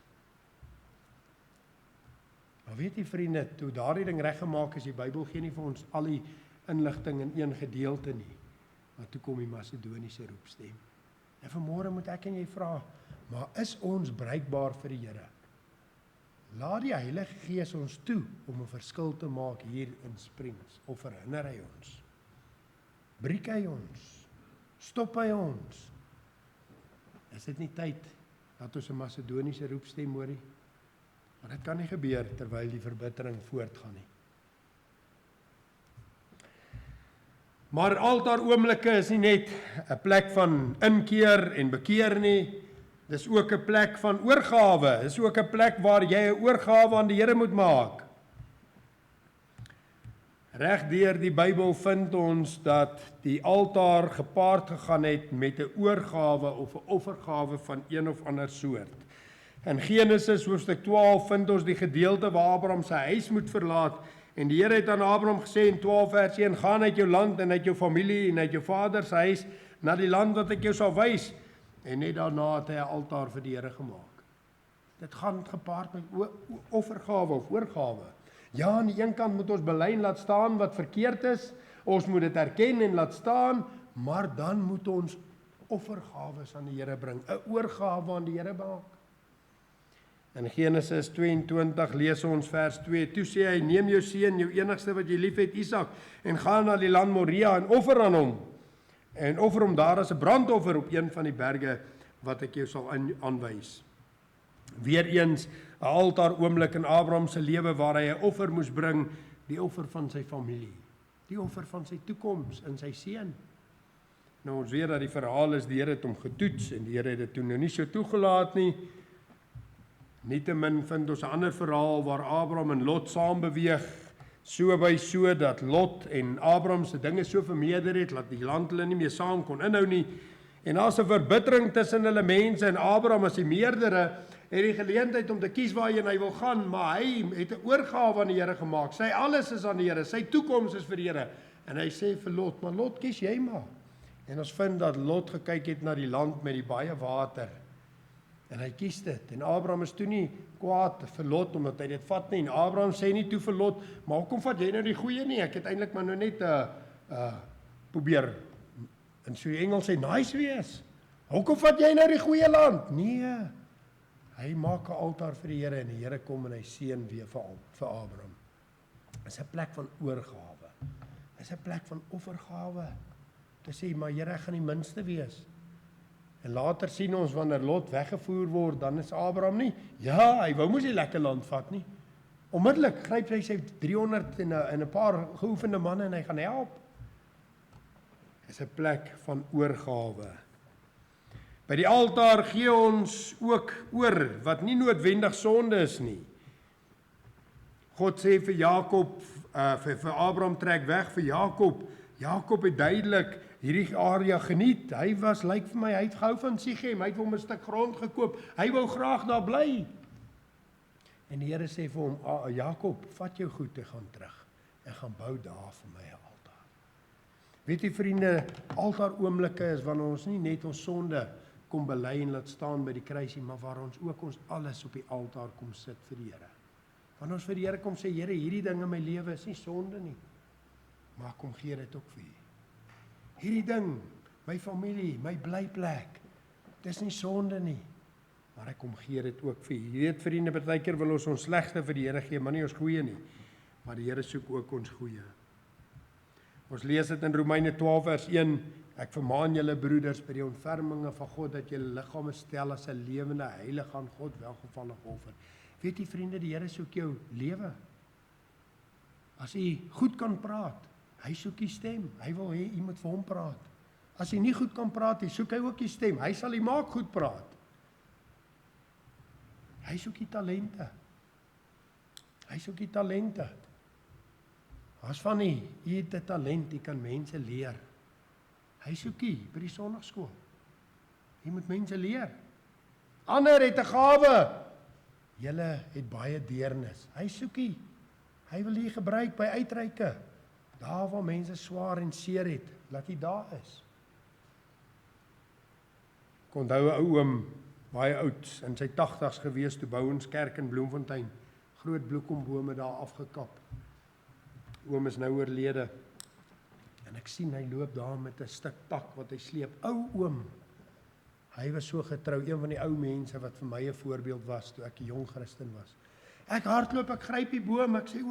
Maar weet jy vriende, toe daardie ding reggemaak is, die Bybel gee nie vir ons al die inligting in een gedeelte nie. Maar toe kom die Macedoniese roepstem. En vanmôre moet ek en jy vra, maar is ons bruikbaar vir die Here? Laat die Heilige Gees ons toe om 'n verskil te maak hier in Springs, of verhinder hy ons? Breek hy ons? Stop hy ons? Is dit nie tyd dat ons 'n Macedoniese roepstem hoor nie? Maar dit kan nie gebeur terwyl die verbittering voortgaan nie. Maar altaar oomblikke is nie net 'n plek van inkeer en bekeer nie. Dis ook 'n plek van oorgawe. Dis ook 'n plek waar jy 'n oorgawe aan die Here moet maak. Reg deur die Bybel vind ons dat die altaar gepaard gegaan het met 'n oorgawe of 'n offergawe van een of ander soort. In Genesis hoofstuk 12 vind ons die gedeelte waar Abraham sy huis moet verlaat, en die Here het aan Abraham gesê in 12 vers 1, gaan uit jou land en uit jou familie en uit jou vader se huis na die land wat ek jou sal wys. En net daarna het hy 'n altaar vir die Here gemaak. Dit gaan gepaard met offergawe of oorgawe. Ja, aan die een kant moet ons bely en laat staan wat verkeerd is, ons moet dit erken en laat staan, maar dan moet ons offergawes aan die Here bring, 'n oorgawe aan die Here maak. In Genesis 22 lees ons vers 2, toe sê hy, neem jou seun, jou enigste wat jy lief het, Isak, en gaan na die land Moria en offer aan hom, en offer hom daar as 'n brandoffer op een van die berge wat ek jou sal aanwys. Weereens 'n altaar oomblik in Abraham se lewe waar hy 'n offer moes bring, die offer van sy familie, die offer van sy toekoms in sy seun. Nou ons weet dat die verhaal is, die Here het hom getoets en die Here het dit toe nou nie so toegelaat nie. Nietemin vind ons 'n ander verhaal waar Abraham en Lot saam beweeg, so by so dat Lot en Abraham se dinge so vermeerder het, dat die land hulle nie meer saam kon inhou nie. En daar's 'n verbittering tussen hulle mense, en Abraham as die meerdere het die geleentheid om te kies waarheen hy wil gaan, maar hy het 'n oorgawe aan die Here gemaak. Sy alles is aan die Here, sy toekoms is vir die Here. En hy sê vir Lot, maar Lot, kies jy maar. En ons vind dat Lot gekyk het na die land met die baie water. En hy kies dit. En Abraham is toe nie kwaad vir Lot omdat hy dit vat nie. En Abraham sê nie toe vir Lot, maar hoekom vat jy nou die goeie nie? Ek het eintlik maar nou net probeer, in so Engels sê, nice wees. Hoekom vat jy nou die goeie land? Nee. Hy maak 'n altaar vir die Here en die Here kom en hy seën weer vir Abraham. Dit is 'n plek van oorgawe. Dit is 'n plek van offergawe. Te sê, maar Here, ek gaan die minste wees. En later sien ons wanneer Lot weggevoer word, dan is Abraham nie. Ja, hy wou mos die lekker land vat nie. Onmiddellik gryp hy sy 300 en 'n paar geoefende manne en hy gaan help. Dit is 'n plek van oorgawe. By die altaar gee ons ook oor wat nie noodwendig sonde is nie. God sê vir Jakob, vir Abraham trek weg vir Jakob. Jakob het duidelik hierdie area geniet. Hy lyk vir my, hy het gehou van Sichem, hy het hom 'n stuk grond gekoop. Hy wou graag daar bly. En die Here sê vir hom, Jakob, vat jou goed en gaan terug en gaan bou daar vir my 'n altaar. Weet jy vriende, altaar oomblikke is wanneer ons nie net ons sonde kom bely en laat staan by die kruisie, maar waar ons ook ons alles op die altaar kom sit vir die Here. Wanneer ons vir die Here kom sê, Here, hierdie ding in my lewe is nie sonde nie, maar kom gee dit ook vir U. Hierdie ding, my familie, my blyplek, dis nie sonde nie, maar ek kom gee dit ook vir U. Jy weet vriende, partykeer wil ons slegste vir die Here gee, maar nie ons goeie nie, maar die Here soek ook ons goeie. Ons lees dit in Romeine 12 vers 1, ek vermaan julle broeders by die ontferminge van God, dat julle liggame stel as 'n lewende, heilige aan God welgevallige offer. Weet jy vriende, die Here soek jou lewe. As jy goed kan praat, hy soek die stem, hy wil hê jy moet vir hom praat. As jy nie goed kan praat, soek hy ook die stem, hy sal jy maak goed praat. Hy soek die talente. Hy soek die talente. As van jy het 'n talent, jy kan mense leer. Hy soek jy by die sonnaarskool. Jy moet mense leer. Ander het 'n gawe. Julle het baie deernis. Hy soek jy. Hy wil jy gebruik by uitreike. Daar waar mense swaar en seer het, laat jy daar is. Ek onthou 'n ou oom, baie oud, in sy 80's gewees, toe bou ons kerk in Bloemfontein. Groot bloekombome daar afgekap. Oom is nou oorlede. En ek sien hy loop daar met 'n stuk tak wat hy sleep. Ou oom. Hy was so getrou, een van die ou mense wat vir my 'n voorbeeld was toe ek 'n jong Christen was. Ek hardloop, ek gryp die boom, ek sê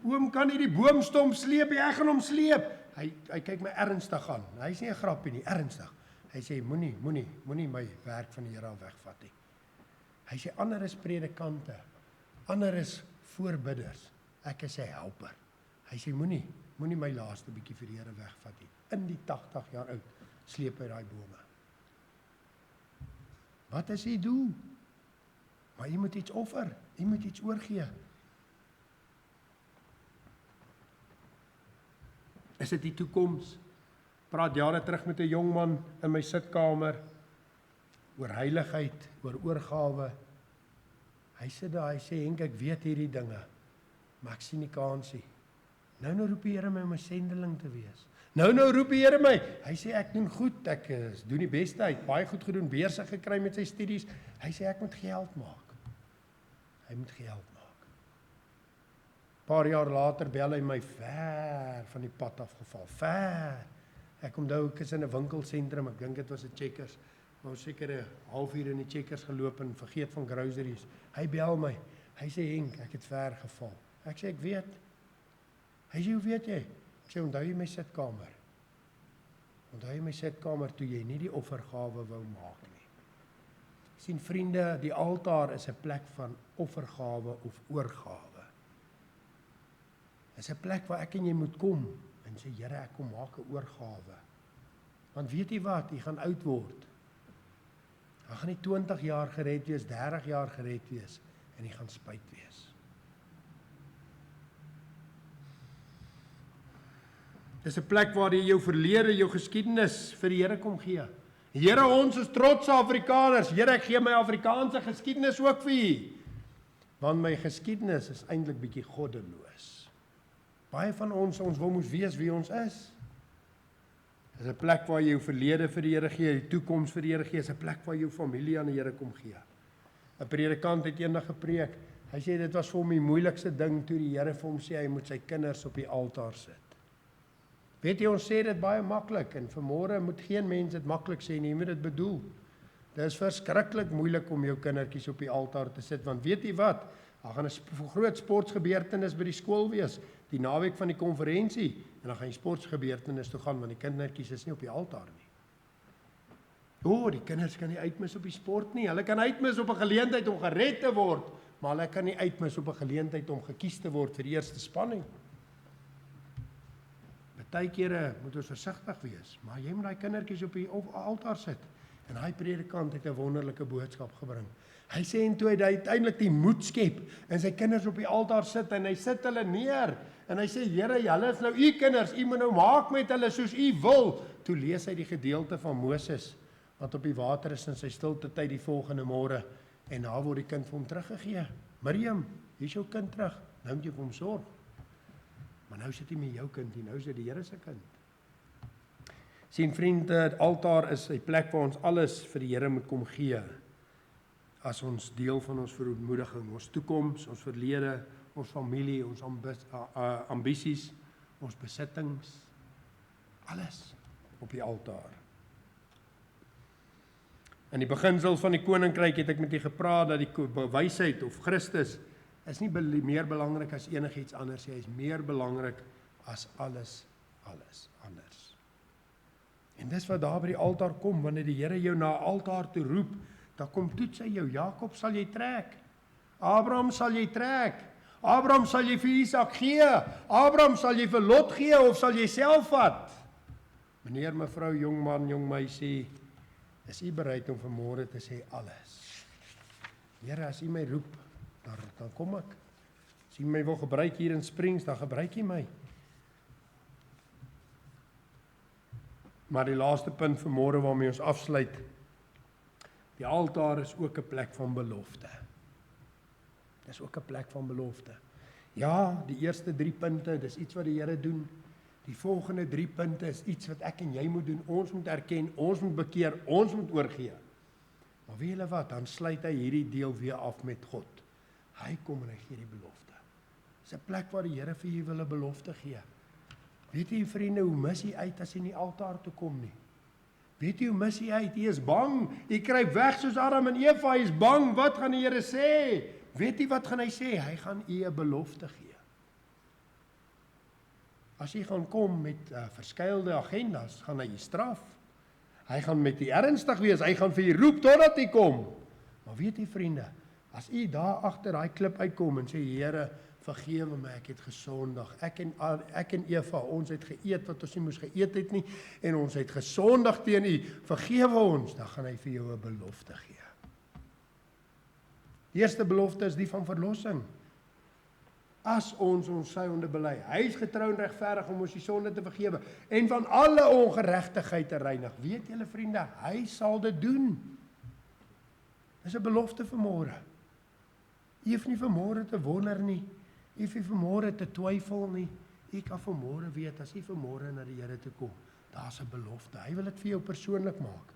oom kan nie die boomstomp sleep nie, ek gaan hom sleep. Hy kyk my ernstig aan. Hy sê 'n grappie nie, ernstig. Hy sê moenie my werk van die Here af wegvat nie. Hy sê ander is predikante, ander is voorbidders. Ek is sy helper. Hy sê moenie my laaste bietjie vir die Here wegvat nie. In die 80 jaar oud sleep hy daai bome. Wat is die doel? Maar jy moet iets offer, jy moet iets oorgee. Is dit die toekoms? Praat jare terug met 'n jong man in my sitkamer oor heiligheid, oor oorgawe. Hy sit daar, hy sê Henk, ek weet hierdie dinge, maar ek sien nie kansie. Nou roep die Here my om 'n sendeling te wees. Nou roep die Here my. Hy sê ek doen goed, ek doen die beste, hy het baie goed gedoen, beurse gekry met sy studies. Hy sê ek moet geld maak. Hy moet geld maak. Paar jaar later bel hy my ver van die pad afgeval. Ver. Ek onthou ek is in 'n winkelsentrum, ek dink dit was 'n Checkers. Maar seker 'n halfuur in die Checkers geloop en vergeet van groceries. Hy bel my. Hy sê Henk, ek het ver geval. Ek sê ek weet. Hy sê hoe weet jy? Ek sê onthou jy my sitkamer. Onthou jy my sitkamer toe jy nie die offergawe wou maak nie. Sien vriende, die altaar is 'n plek van offergawe of oorgawe. Dit is 'n plek waar ek en jy moet kom en sê Here, ek kom maak 'n oorgawe. Want weet jy wat, jy gaan oud word. Jy gaan nie 20 jaar gered wees, 30 jaar gered wees en jy gaan spyt wees. Dis 'n plek waar jy jou verlede, jou geskiedenis vir die Here kom gee. Here, ons is trotse Afrikaners. Here, ek gee my Afrikaanse geskiedenis ook vir U. Want my geskiedenis is eintlik bietjie goddeloos. Baie van ons wil moes weet wie ons is. Dis 'n plek waar jy jou verlede vir die Here gee, die toekoms vir die Here gee, is 'n plek waar jy jou familie aan die Here kom gee. 'n Predikant het eendag gepreek. Hy sê dit was vir hom die moeilikste ding toe die Here vir hom sê hy moet sy kinders op die altaar sit. Weet jy, ons sê dit baie maklik en vanmôre moet geen mens dit maklik sê nie, jy moet dit bedoel. Dit is verskriklik moeilik om jou kindertjies op die altaar te sit, want weet jy wat? Daar gaan 'n groot sportgebeurtenis by die skool wees, die naweek van die konferensie, en dan gaan jy sportgebeurtenis toe gaan, want die kindertjies is nie op die altaar nie. Die kinders kan nie uitmis op die sport nie, hulle kan uitmis op 'n geleentheid om gered te word, maar hulle kan nie uitmis op 'n geleentheid om gekies te word vir die eerste spanning. Partykeer moet ons versigtig wees, maar jy moet daai kindertjies op die altaar sit. En daai predikant het 'n wonderlike boodskap gebring. Hy sê en toe hy uiteindelik die moed skep en sy kinders op die altaar sit en hy sit hulle neer en hy sê Here, hulle is nou U kinders, U moet nou maak met hulle soos U wil. Toe lees hy die gedeelte van Moses wat op die water is in sy stilte tyd die volgende môre en daar word die kind vir hom teruggegee. Miriam, hier's jou kind terug. Nou moet jy vir hom sorg. Maar nou sit hy met jou kind, nou is dit die Here se kind. Sien vriende, die altaar is 'n plek waar ons alles vir die Here moet kom gee. As ons deel van ons verootmoediging, ons toekoms, ons verlede, ons familie, ons ambisies, ons besittings, alles op die altaar. In die beginsel van die koninkryk het ek met u gepraat dat die wysheid of Christus is nie meer belangrik as enigiets anders, hy is meer belangrik as alles anders. En dis wat daar by die altaar kom, wanneer die Here jou na altaar toe roep, dan kom toets hy jou. Jakob sal jy trek, Abraham sal jy trek, Abraham sal jy vir Isak gee, Abraham sal jy vir Lot gee, of sal jy self vat? Meneer, mevrou, jong man, jong meisie, is u bereid om vanmôre te sê alles? Here, as u my roep, dan kom ek. As u my wil gebruik hier in Springs, dan gebruik u my. Maar die laaste punt vanmôre waarmee ons afsluit, die altaar is ook 'n plek van belofte. Dis ook 'n plek van belofte. Ja, die eerste 3 punte, dis iets wat die Here doen. Die volgende 3 punte is iets wat ek en jy moet doen. Ons moet erken, ons moet bekeer, ons moet oorgee. Maar weet julle wat, dan sluit hy hierdie deel weer af met God. Hy kom en hy gee die belofte. Dis 'n plek waar die Here vir jou wil 'n belofte gee. Weet jy vriende, hoe mis jy uit as jy nie altaar toe kom nie? Weet jy hoe mis jy uit? Jy is bang, jy kruip weg soos Adam en Eva, jy is bang, wat gaan die Here sê? Weet jy wat gaan hy sê? Hy gaan u 'n belofte gee. As jy gaan kom met verskeidelde agendas, gaan hy jy straf. Hy gaan met u ernstig wees, hy gaan vir u roep totdat u kom. Maar weet jy vriende, as u daar agter daai klip uitkom en sê, Here, vergewe my, ek het gesondig. Ek en Eva, ons het geëet wat ons nie moes geëet het nie, en ons het gesondig teen u, vergewe ons, dan gaan hy vir jou 'n belofte gee. Die eerste belofte is die van verlossing. As ons vyande bely, hy is getrou en regverdig om ons die sonde te vergewe, en van alle ongeregtigheid te reinig. Weet julle vriende, hy sal dit doen. Dis 'n belofte vanmôre. Jy hoef nie vanmôre te wonder nie, jy hoef nie vanmôre te twyfel nie. Jy kan vanmôre weet, as jy vanmôre na die Here toe kom, daar's 'n belofte. Hy wil dit vir jou persoonlik maak.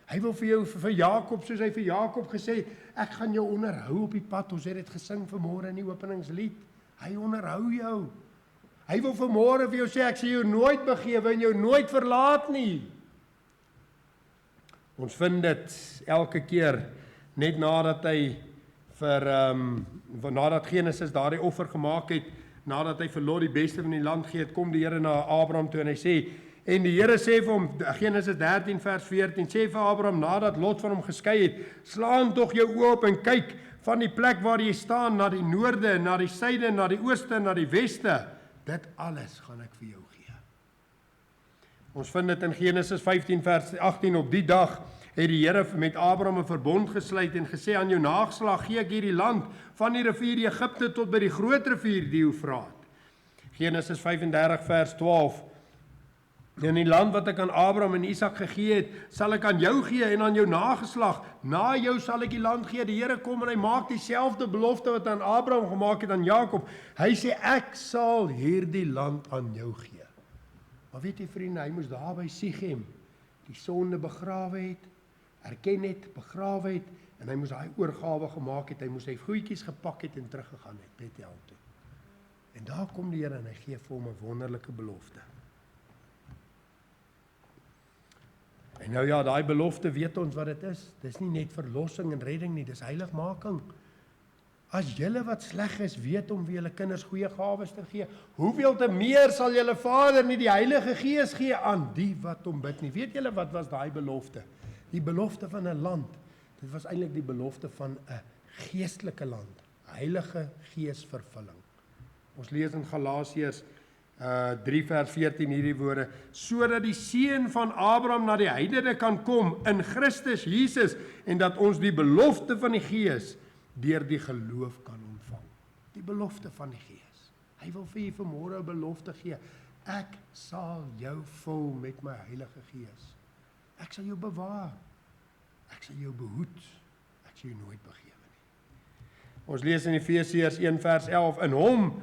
Hy wil vir jou, vir Jakob, soos hy vir Jakob gesê het, ek gaan jou onderhou op die pad. Ons het dit gesing vanmôre in die openingslied. Hy onderhou jou. Hy wil vanmôre vir jou sê, ek sal jou nooit begewe en jou nooit verlaat nie. Ons vind dit elke keer, net nadat hy nadat Genesis daardie offer gemaak het, nadat hy vir Lot die beste van die land gee het, kom die Here na Abraham toe en hy sê, en die Here sê vir hom, Genesis 13 vers 14, sê vir Abraham, nadat Lot van hom geskei het, slaan tog jou oë op en kyk van die plek waar jy staan, na die noorde, na die suide, na die ooste, na die weste, dit alles gaan ek vir jou gee. Ons vind dit in Genesis 15 vers 18, op die dag het die Here met Abraham 'n verbond gesluit en gesê, aan jou nageslag gee ek hierdie land, van die rivier Egipte tot by die groot rivier die Eufraat. Genesis 35 vers 12, in die land wat ek aan Abraham en Isak gegee het, sal ek aan jou gee en aan jou nageslag, na jou sal ek die land gee. Die Here kom en hy maak dieselfde belofte wat aan Abraham gemaak het aan Jakob. Hy sê, ek sal hierdie land aan jou gee. Maar weet jy vriende, hy moes daar by Sichem die sonde begrawe het, erken het, begrawe het, en hy moes daai oorgawe gemaak het, hy moes sy goedjies gepak het en teruggegaan het, Bethel toe. En daar kom die Here en hy gee vir hom 'n wonderlike belofte. En nou ja, daai belofte weet ons wat dit is. Dis nie net verlossing en redding nie, dis heiligmaking. As julle wat sleg is, weet om vir julle kinders goeie gawes te gee, hoeveel te meer sal julle Vader nie die Heilige Gees gee aan die wat hom bid nie. Weet julle wat was daai belofte? Die belofte van 'n land. Dit was eintlik die belofte van 'n geestelike land. Heilige Gees vervulling. Ons lees in Galasiërs 3 vers 14 hierdie woorde, sodat die seun van Abraham na die heidene kan kom in Christus Jesus, en dat ons die belofte van die Gees deur die geloof kan ontvang. Die belofte van die Gees. Hy wil vir jou vanmôre 'n belofte gee. Ek sal jou vul met my Heilige Gees. Ek sal jou bewaar. Ek sal jou behoed. Ek sal jou nooit begewe nie. Ons lees in Efesiërs 1 vers 11, in hom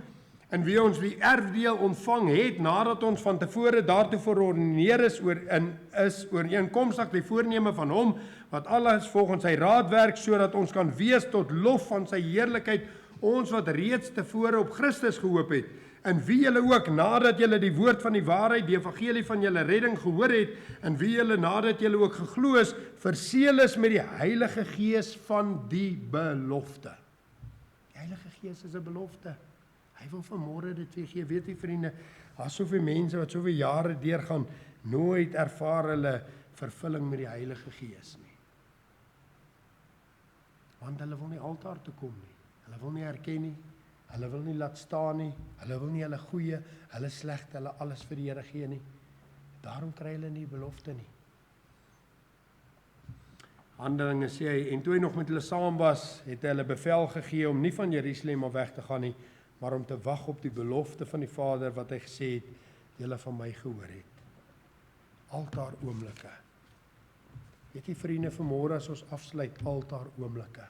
in wie ons die erfdeel ontvang het, nadat ons van tevore daartoe verordeneer is ooreenkomstig die voorneme van hom, wat alles volgens sy raad werk, sodat ons kan wees tot lof van sy heerlikheid, ons wat reeds tevore op Christus gehoop het, in wie julle ook, nadat julle die woord van die waarheid, die evangelie van julle redding gehoor het, in wie julle, nadat julle ook geglo is, verseël is met die Heilige Gees van die belofte. Die Heilige Gees is 'n belofte. Hy wil vanmôre dit vir gee. Weet jy vriende, daar's soveel mense wat soveel jare deurgaan, nooit ervaar hulle vervulling met die Heilige Gees nie. Want hulle wil nie altaar toe kom nie. Hulle wil nie erken nie. Hulle wil nie laat staan nie. Hulle wil nie hulle goeie, hulle slegte, hulle alles vir die Here gee nie. Daarom kry hulle nie belofte nie. Handelinge sê hy, en toe hy nog met hulle saam was, het hy hulle bevel gegee om nie van Jerusalem af weg te gaan nie, maar om te wag op die belofte van die Vader wat hy gesê het, julle van my gehoor het. Altaar oomblikke. Weet jy vriende, vanmôre as ons afsluit, altaar oomblikke.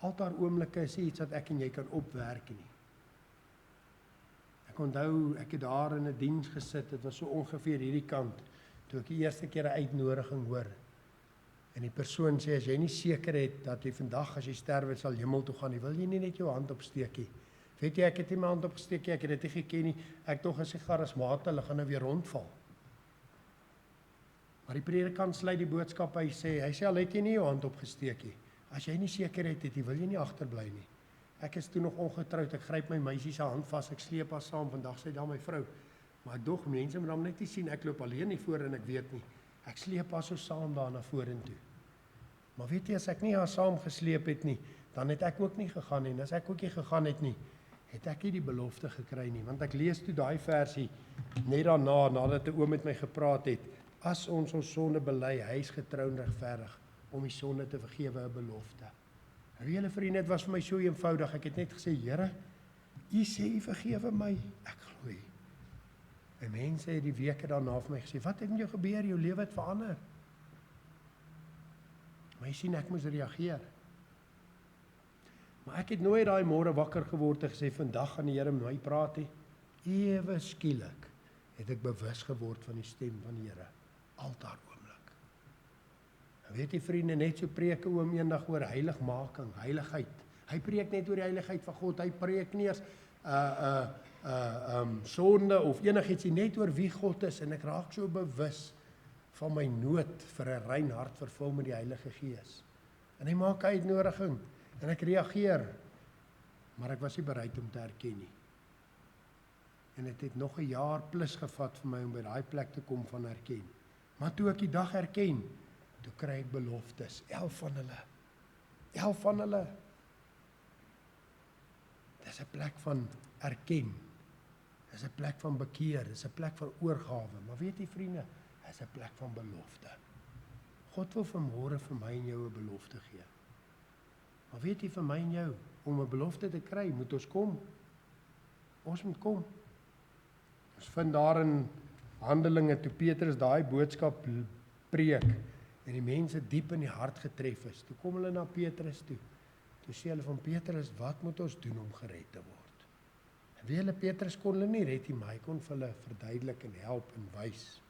Altaar oomblikke is iets wat ek en jy kan opwerk nie. Ek onthou, ek het daar in 'n diens gesit, dit was so ongeveer hierdie kant, toe ek die eerste keer 'n uitnodiging hoor. En die persoon sê, as jy nie seker het dat jy vandag as jy sterwe sal hemel toe gaan nie, wil jy nie net jou hand opsteek nie. Weet jy, ek het nie my hand opgesteek nie, ek het dit nie geken nie, ek tog as 'n charismate, hulle gaan nou weer rondval. Maar die predikant sluit die boodskap, hy sê al het jy nie jou hand opgesteek nie, as jy nie sekerheid het, wil jy nie agterbly nie. Ek is toe nog ongetroud, ek gryp my meisie se hand vas, ek sleep haar saam, vandag sy daar my vrou. Maar dog, mense moet hom net nie sien, ek loop alleen nie voor en ek weet nie. Ek sleep haar so saam daar na vorentoe. Maar weet jy, as ek nie haar saam gesleep het nie, dan het ek ook nie gegaan nie. En as ek ook nie gegaan het nie, het ek nie die belofte gekry nie. Want ek lees toe daai versie net daarna, nadat 'n oom met my gepraat het, as ons sonde bely, hy is getrou en regverdig om die sonde te vergewe, 'n belofte. En julle vriende, dit was vir my so eenvoudig. Ek het net gesê, Here, U sê U vergewe my. Ek glo U. En mense het die weke daarna vir my gesê, wat het met jou gebeur? Jou lewe het verander. Maar jy sien, ek moes reageer. Maar ek het nooit daai môre wakker geword en gesê, vandag gaan die Here met my praat nie. Ewe skielik het ek bewus geword van die stem van die Here. Altaar oomblik. En weet jy vriende, net so preek 'n oom eendag oor heiligmaking, heiligheid. Hy preek net oor die heiligheid van God. Hy preek nie eers sonde of enigiets net oor wie God is, en ek raak so bewus van my nood vir 'n rein hart vervul met die Heilige Gees. En hy maak 'n uitnodiging en ek reageer, maar ek was nie bereid om te erken nie. En dit het nog 'n jaar plus gevat vir my om by daai plek te kom van erken. Maar toe ek die dag erken, toe kry ek beloftes, 11 van hulle. 11 van hulle. Dis 'n plek van erken. Dis 'n plek van bekeer, dis 'n plek van oorgawe. Maar weet jy vriende, dis 'n plek van belofte. God wil vanmôre vir my en jou 'n belofte gee. Maar weet jy, vir my en jou, om 'n belofte te kry, moet ons kom. Ons moet kom. Ons vind daar in Handelinge, toe Petrus daai boodskap preek, en die mense diep in die hart getref is, toe kom hulle na Petrus toe. Toe sê hulle van Petrus, wat moet ons doen om gered te word? En wie hulle Petrus kon hulle nie red nie, maar hy kon vir hulle verduidelik en help en wys.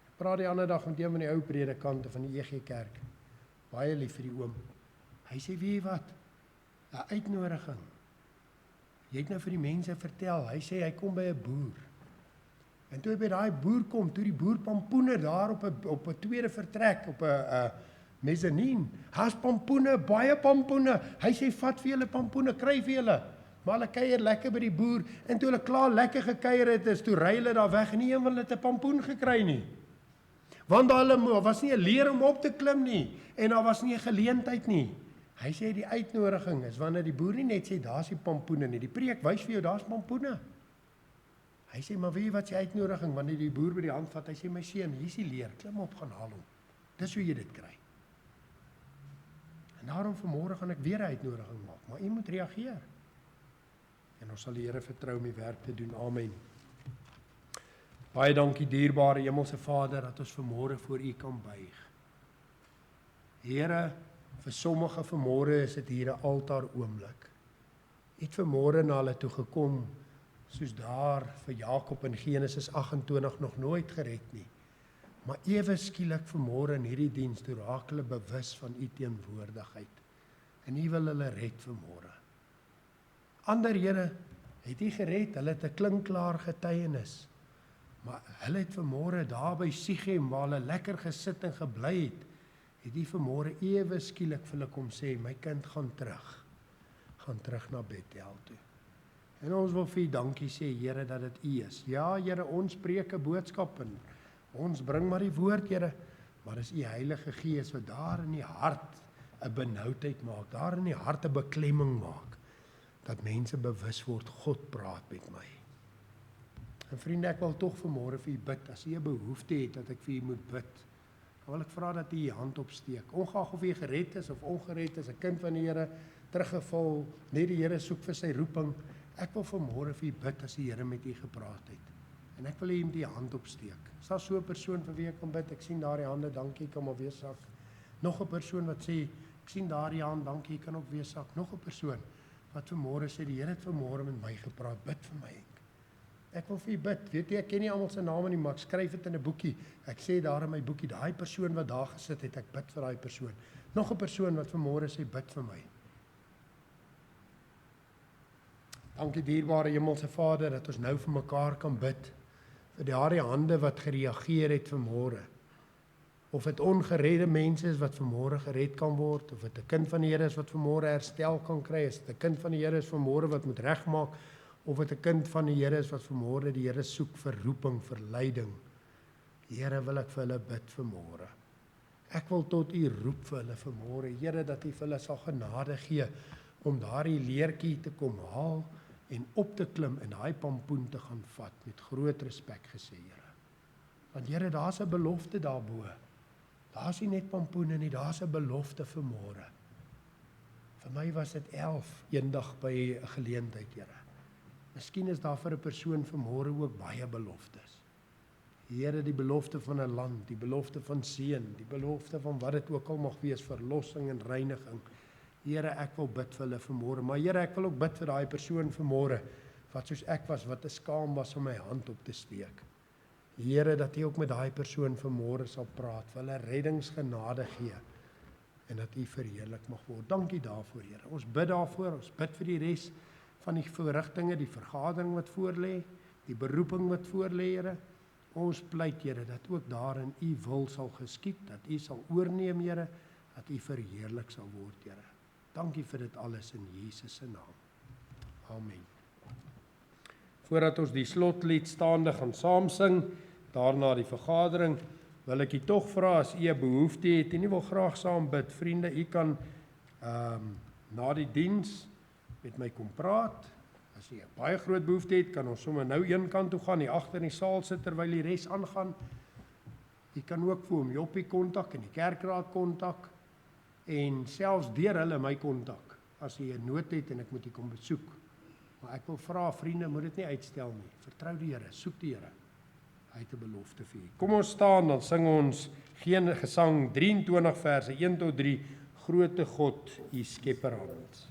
Ek praat die ander dag met een van die ou predikante van die EG Kerk, baie lief vir die oom. Hy sê, weet jy wat, 'n uitnodiging. Jy het nou vir die mense vertel, hy sê hy kom by 'n boer. En toe hy by daai boer kom, toe die boer pampoene daar op 'n tweede vertrek, op 'n mezzanine. Haas pampoene, baie pampoene. Hy sê, vat vir julle pampoene, kry vir julle. Maar hulle kuier lekker by die boer, en toe hulle klaar lekker gekuier het, is toe ry hulle daar weg, en nie een van hulle het 'n pampoen gekry nie. Want daar was nie 'n leer om op te klim nie, en daar was nie 'n geleentheid nie. Hy sê die uitnodiging is, wanneer die boer nie net sê, daar's die pampoene nie, die preek wys vir jou, daar's pampoene. Hy sê, maar weet jy wat die uitnodiging, wanneer die boer by die hand vat, hy sê, my seun, hier is die leer, klim op, gaan haal hom. Dis hoe jy dit kry. En daarom vanmôre gaan ek weer 'n uitnodiging maak, maar u moet reageer. En ons sal die Here vertrou om die werk te doen. Amen. Baie dankie, dierbare Hemelse Vader, dat ons vanmôre voor u kan buig. Here, vir sommige vanmôre is dit hier 'n altaar oomblik. het vanmôre na hulle toe gekom, soos daar vir Jakob in Genesis 28 nog nooit gered nie. Maar ewe skielik vanmôre in hierdie diens, toe raak hulle bewus van u teenwoordigheid. En u wil hulle red vanmôre. Ander Here het u gered, hulle het 'n klinkklaar getuienis. Maar hulle het vanmôre daar by Sichem, waar hulle lekker gesit en gebly het u vanmôre ewe skielik vir hulle kom sê, my kind, gaan terug na Bethel toe. En ons wil vir u dankie sê, Here, dat dit u is. Ja, Here, ons preek 'n boodskap en ons bring maar die woord, Here, maar dis u Heilige Gees wat daar in die hart 'n benoudheid maak, daar in die hart 'n beklemming maak, dat mense bewus word, God praat met my. En vriende, ek wil tog vanmôre vir u bid, as u 'n behoefte het dat ek vir u moet bid, dan wil ek vra dat u u hand opsteek, ongeag of u gered is of ongered is, 'n kind van die Here, teruggeval, net die Here soek vir sy roeping. Ek wil vanmôre vir u bid as die Here met u gepraat het. En ek wil hê u moet die hand opsteek. Is daar so 'n persoon vir wie ek kan bid? Ek sien daar die hande, dankie, kan maar weer sak. Nog 'n persoon wat sê, ek sien daar die hand, dankie, kan ook weer sak. Nog 'n persoon wat vanmôre sê, die Here het vanmôre met my gepraat, bid vir my. Ek wil vir u bid. Weet jy, ek ken nie almal se name nie, maar ek skryf dit in 'n boekie. Ek sê daar in my boekie, daai persoon wat daar gesit het, ek bid vir daai persoon. Nog 'n persoon wat vanmôre sê, bid vir my. Dankie dierbare Hemelse Vader, dat ons nou vir mekaar kan bid, vir daardie hande wat gereageer het vanmôre. Of dit ongeredde mense is wat vanmôre gered kan word, of dit 'n kind van die Here is wat vanmôre herstel kan kry, is dit 'n kind van die Here is vanmôre wat moet regmaak, of dit 'n kind van die Here is wat vanmôre die Here soek vir roeping, vir leiding. Here, wil ek vir hulle bid vanmôre. Ek wil tot u roep vir hulle vanmôre, Here, dat u vir hulle sal genade gee om daardie leertjie te kom haal en op te klim en daai pampoen te gaan vat, met groot respek gesê, Here. Want Here, daar's 'n belofte daarbo. Daar's nie net pampoene nie, daar's 'n belofte vanmôre. Vir my was dit 11 eendag by 'n geleentheid, Here. Miskien is daar vir 'n persoon vanmôre ook baie beloftes. Here, die belofte van 'n land, die belofte van seën, die belofte van wat dit ook al mag wees, verlossing en reiniging. Here, ek wil bid vir hulle vanmôre, maar Here, ek wil ook bid vir daai persoon vanmôre, wat soos ek was, wat te skaam was om my hand op te steek. Here, dat U ook met daai persoon vanmôre sal praat, vir hulle reddingsgenade gee, en dat U verheerlik mag word. Dankie daarvoor, Here. Ons bid daarvoor, ons bid vir die res van die verrigtinge, die vergadering wat voor lê, die beroeping wat voor lê, Here. Ons pleit, Here, dat ook daarin U wil sal geskied, dat U sal oorneem, Here, dat U verheerlik sal word, Here. Dankie vir dit alles in Jesus se naam. Amen. Voordat ons die slotlied staande gaan saam sing, daarna die vergadering, wil ek u tog vra as u 'n behoefte het en u wil graag saam bid, vriende, u kan na die diens met my kom praat. As jy 'n baie groot behoefte het, kan ons sommer nou een kant toe gaan, hier agter in die saal sit terwyl die res aangaan. Jy kan ook vir hom Joppie kontak en die kerkraad kontak en selfs deur hulle my kontak as jy 'n nood het en ek moet jy kom besoek. Maar ek wil vra, vriende, moet dit nie uitstel nie. Vertrou die Here, soek die Here. Hy het 'n belofte vir u. Kom ons staan, dan sing ons geen gesang 23 verse 1 tot 3, Grote God, u skepperhand.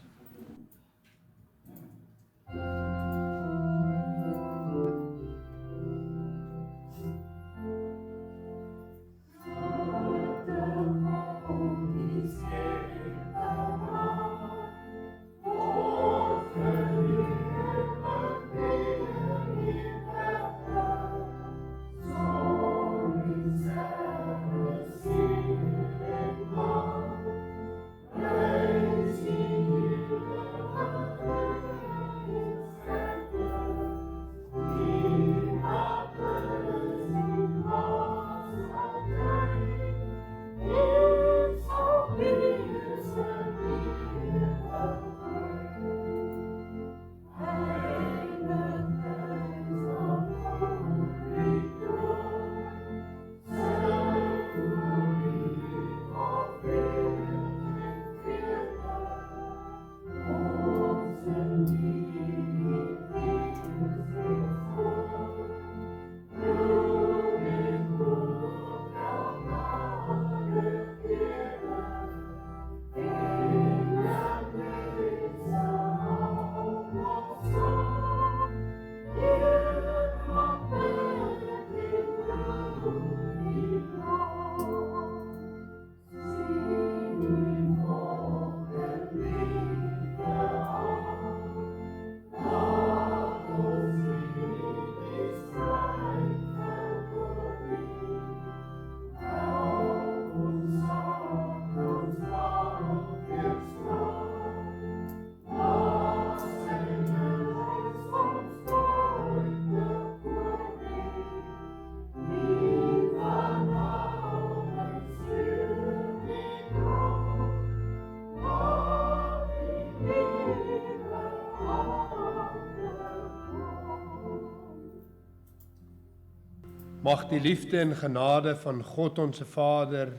Mag die liefde en genade van God ons Vader,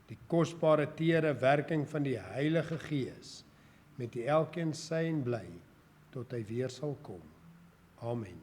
die kosbare tere werking van die Heilige Gees, met elkeen sein bly, tot hy weer sal kom. Amen.